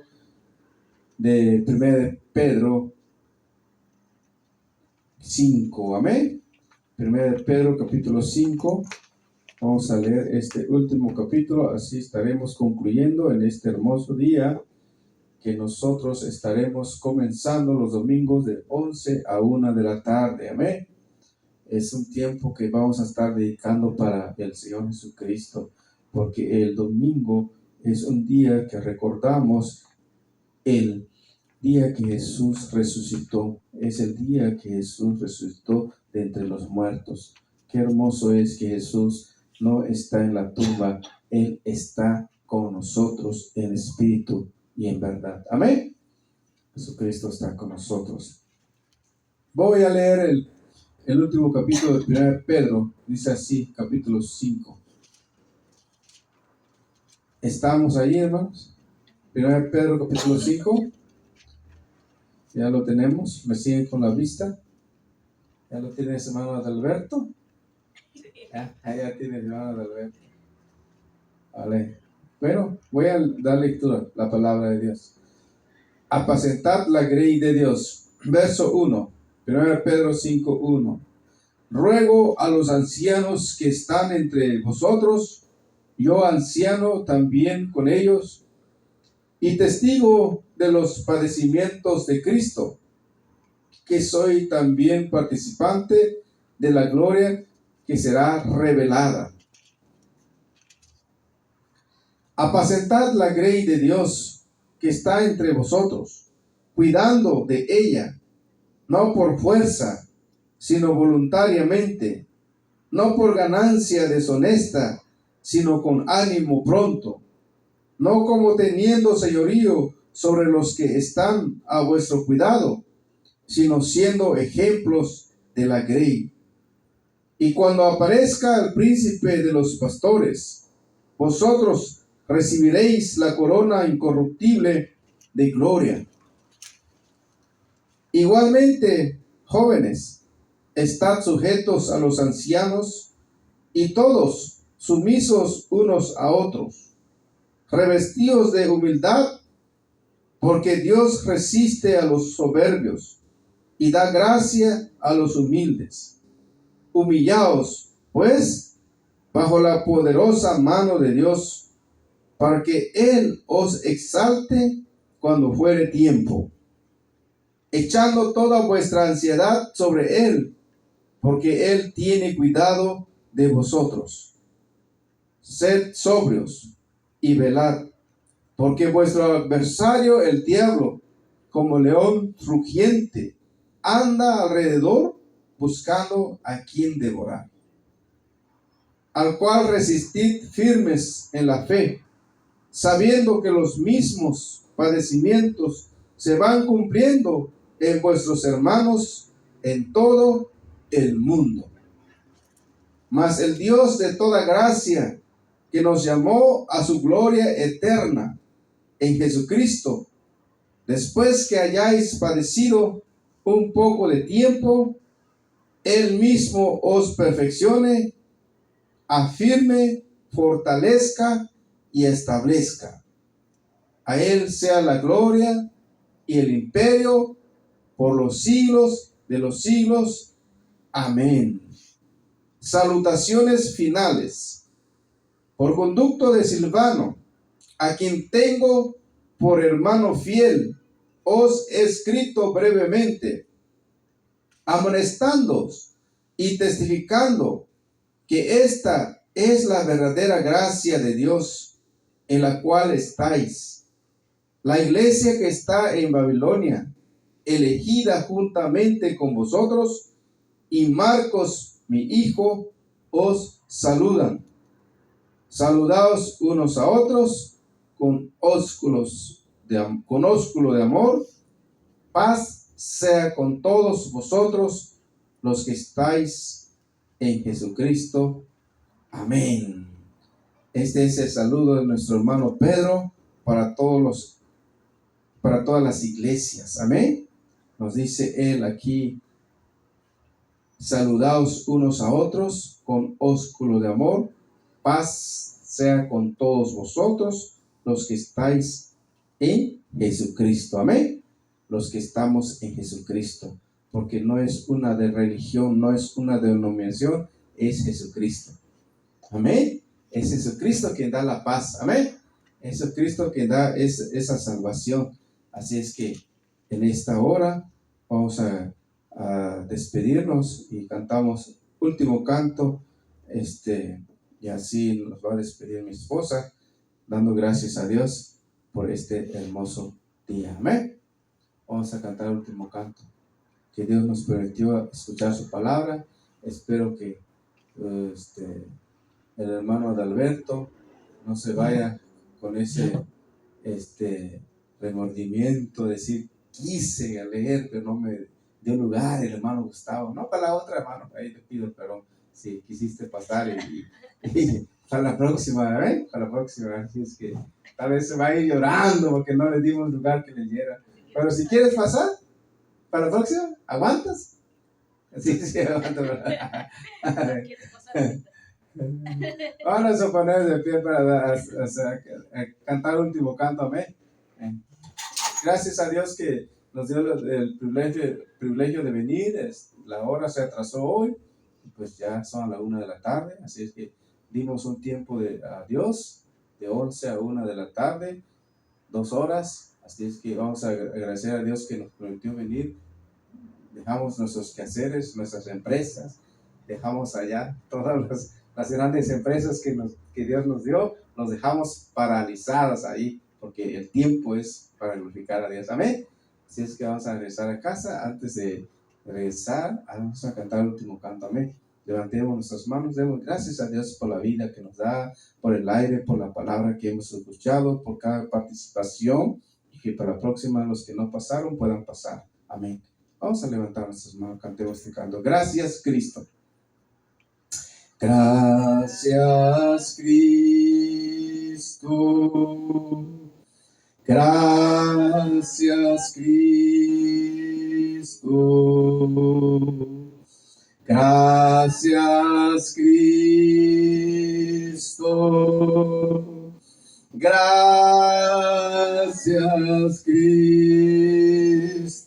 de 1 de Pedro 5. Amén. 1 de Pedro capítulo 5. Vamos a leer este último capítulo. Así estaremos concluyendo en este hermoso día que nosotros estaremos comenzando los domingos de 11 a 1 de la tarde. Amén. Es un tiempo que vamos a estar dedicando para el Señor Jesucristo, porque el domingo es un día que recordamos el día que Jesús resucitó. Es el día que Jesús resucitó de entre los muertos. Qué hermoso es que Jesús no está en la tumba, Él está con nosotros en espíritu y en verdad. Amén. Jesucristo está con nosotros. Voy a leer el último capítulo de 1 Pedro. Dice así, capítulo 5. ¿Estamos ahí, hermanos? 1 Pedro, capítulo 5. Ya lo tenemos. ¿Me siguen con la vista? ¿Ya lo tiene ese hermano Adalberto? Ya tiene el hermano Adalberto. Vale. Bueno, voy a dar lectura la palabra de Dios. Apacentad la grey de Dios. Verso 1. 1 Pedro 5, 1. ruego a los ancianos que están entre vosotros, yo anciano también con ellos, y testigo de los padecimientos de Cristo, que soy también participante de la gloria que será revelada. Apacentad la grey de Dios que está entre vosotros, cuidando de ella, no por fuerza, sino voluntariamente, no por ganancia deshonesta, sino con ánimo pronto, no como teniendo señorío sobre los que están a vuestro cuidado, sino siendo ejemplos de la grey. Y cuando aparezca el príncipe de los pastores, vosotros recibiréis la corona incorruptible de gloria. Igualmente, jóvenes, estad sujetos a los ancianos y todos sumisos unos a otros, revestidos de humildad, porque Dios resiste a los soberbios y da gracia a los humildes. Humillaos, pues, bajo la poderosa mano de Dios, para que Él os exalte cuando fuere tiempo, echando toda vuestra ansiedad sobre Él, porque Él tiene cuidado de vosotros. Sed sobrios y velad, porque vuestro adversario, el diablo, como león rugiente, anda alrededor buscando a quien devorar. Al cual resistid firmes en la fe, sabiendo que los mismos padecimientos se van cumpliendo en vuestros hermanos en todo el mundo. Mas el Dios de toda gracia, que nos llamó a su gloria eterna en Jesucristo, después que hayáis padecido un poco de tiempo, Él mismo os perfeccione, afirme, fortalezca y establezca. A Él sea la gloria y el imperio por los siglos de los siglos. Amén. Salutaciones finales. Por conducto de Silvano, a quien tengo por hermano fiel, os he escrito brevemente, amonestándoos y testificando que esta es la verdadera gracia de Dios en la cual estáis. La iglesia que está en Babilonia, elegida juntamente con vosotros, y Marcos, mi hijo, os saludan. Saludaos unos a otros con ósculo de amor. Paz sea con todos vosotros los que estáis en Jesucristo. Amén. Este es el saludo de nuestro hermano Pedro para todas las iglesias. Amén. Nos dice él aquí: saludaos unos a otros con ósculo de amor. Paz sea con todos vosotros los que estáis en Jesucristo. Amén. Los que estamos en Jesucristo. Porque no es una de religión, no es una denominación, es Jesucristo. Amén. Es Jesucristo quien da la paz. Amén. Es Jesucristo quien da esa salvación. Así es que en esta hora vamos a despedirnos y cantamos último canto. Y así nos va a despedir mi esposa, dando gracias a Dios por este hermoso día. Amén. Vamos a cantar el último canto. Que Dios nos permitió escuchar su palabra. Espero que el hermano Adalberto no se vaya con ese remordimiento, decir, quise leer, pero no me dio lugar el hermano Gustavo. No, para la otra, hermano, ahí te pido perdón si quisiste pasar y para la próxima, ¿eh? Para la próxima, así es que tal vez se va a ir llorando porque no le dimos lugar que leyera. Pero si quieres pasar, para la próxima, ¿aguantas? Sí, aguanto. Vamos a poner de pie para cantar el último canto. Amén. Gracias a Dios que nos dio el privilegio de venir. La hora se atrasó hoy, Pues ya son la 1 de la tarde, así es que dimos un tiempo a Dios de 11 a 1 de la tarde, 2 horas, así es que vamos a agradecer a Dios que nos permitió venir. Dejamos nuestros quehaceres, nuestras empresas, dejamos allá todas las grandes empresas que Dios nos dio, nos dejamos paralizadas ahí, porque el tiempo es para glorificar a Dios. Amén. Así es que vamos a regresar a casa. Antes de regresar, vamos a cantar el último canto. Amén. Levantemos nuestras manos, demos gracias a Dios por la vida que nos da, por el aire, por la palabra que hemos escuchado, por cada participación, y que para la próxima los que no pasaron puedan pasar. Amén. Vamos a levantar nuestras manos, cantemos este canto. Gracias, Cristo. Gracias, Cristo. Gracias, Cristo. Gracias, Cristo. Gracias, Cristo.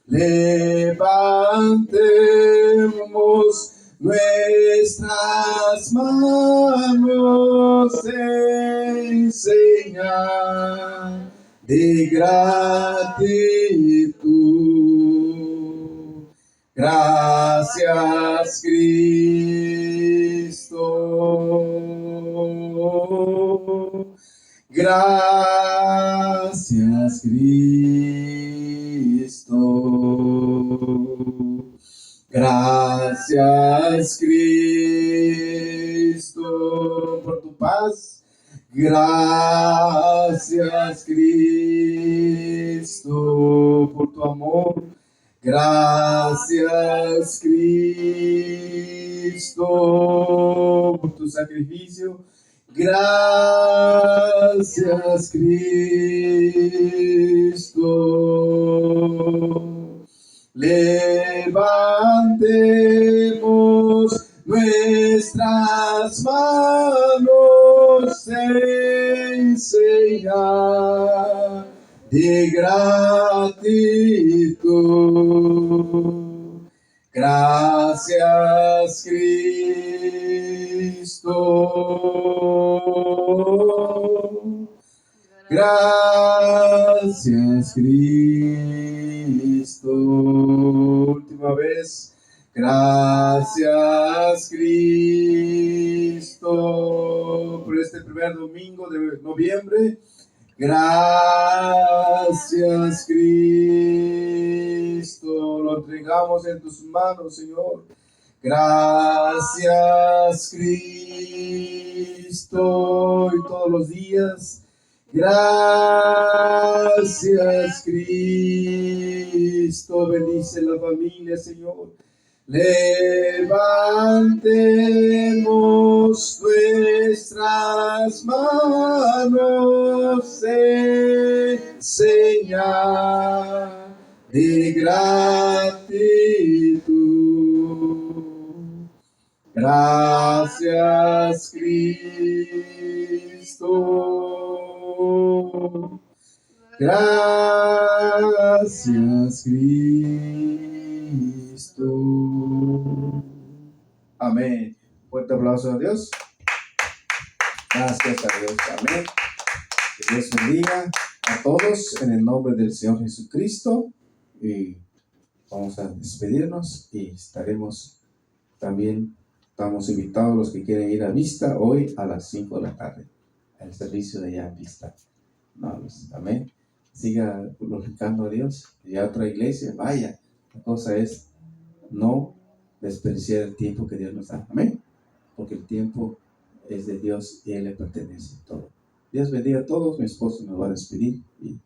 Levantemos nuestras manos en señal de gratitud. Gracias, Cristo. Gracias, Cristo. Gracias, Cristo, por tu paz. Gracias, Cristo, por tu amor. Gracias, Cristo, por tu sacrificio. Gracias, Cristo. Levantemos nuestras manos en señal de gratitud. Gracias, Cristo. Gracias, Cristo. Última vez. Gracias, Cristo, por este primer domingo de noviembre. Gracias, Cristo. Lo entregamos en tus manos, Señor. Gracias, Cristo. Y todos los días. Gracias, Cristo. Bendice la familia, Señor. Levantemos nuestras manos en señal de gratitud. Gracias, Cristo. Gracias, Cristo. Amén. Fuerte aplauso a Dios. Gracias a Dios. Amén. Que Dios bendiga a todos en el nombre del Señor Jesucristo. Y vamos a despedirnos y estamos invitados los que quieren ir a Vista hoy a las 5 de la tarde. El servicio de allá en Vista. Amén. Siga glorificando a Dios y a otra iglesia, vaya. La cosa es no desperdiciar el tiempo que Dios nos da. Amén. Porque el tiempo es de Dios y Él le pertenece todo. Dios bendiga a todos. Mi esposo nos va a despedir y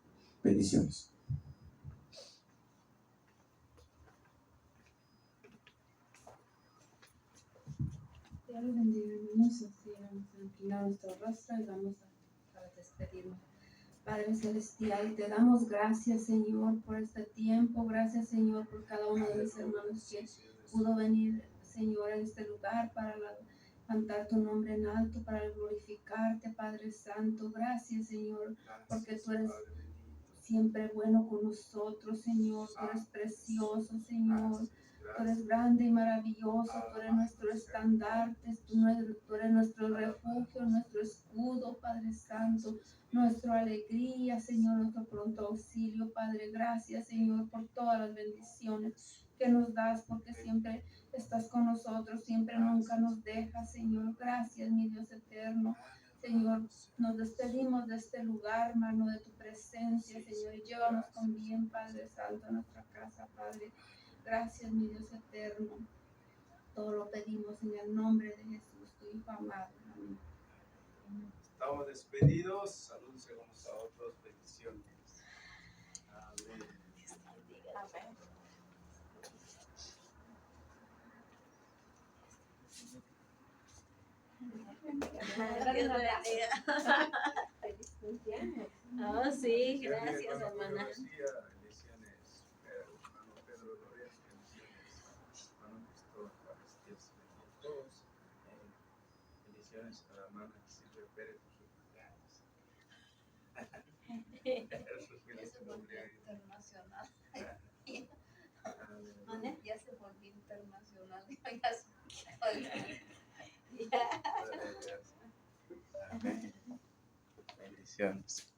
bendiciones. Dios los bendiga, hermanos. Así vamos a inclinar nuestro rostro y vamos a despedirnos. Padre Celestial, te damos gracias, Señor, por este tiempo. Gracias, Señor, por cada uno de mis hermanos que pudo venir, Señor, a este lugar para cantar tu nombre en alto, para glorificarte, Padre Santo. Gracias, Señor, porque tú eres siempre bueno con nosotros, Señor. Tú eres precioso, Señor. Tú eres grande y maravilloso, tú eres nuestro estandarte, tú eres nuestro refugio, nuestro escudo, Padre Santo, nuestra alegría, Señor, nuestro pronto auxilio, Padre. Gracias, Señor, por todas las bendiciones que nos das, porque siempre estás con nosotros, siempre nunca nos dejas, Señor. Gracias, mi Dios eterno. Señor, nos despedimos de este lugar, hermano, de tu presencia, Señor, y llévanos con bien, Padre Santo, a nuestra casa, Padre. Gracias, mi Dios eterno. Todo lo pedimos en el nombre de Jesús, tu Hijo amado. Amén. Estamos despedidos. Saludos unos a otros. Bendiciones. Amén. Amén. Dios te bendiga. Feliz cumpleaños. Oh, sí, gracias, hermana. Bendiciones, hermano Pedro Lorea. Bendiciones, hermano Cristo Juárez. Dios bendiga a todos. Bendiciones a la hermana Silvia Pérez por su cumpleaños. Ya se volvió internacional. Amén. Ya se volvió internacional. Ya se- Amén. Bendiciones.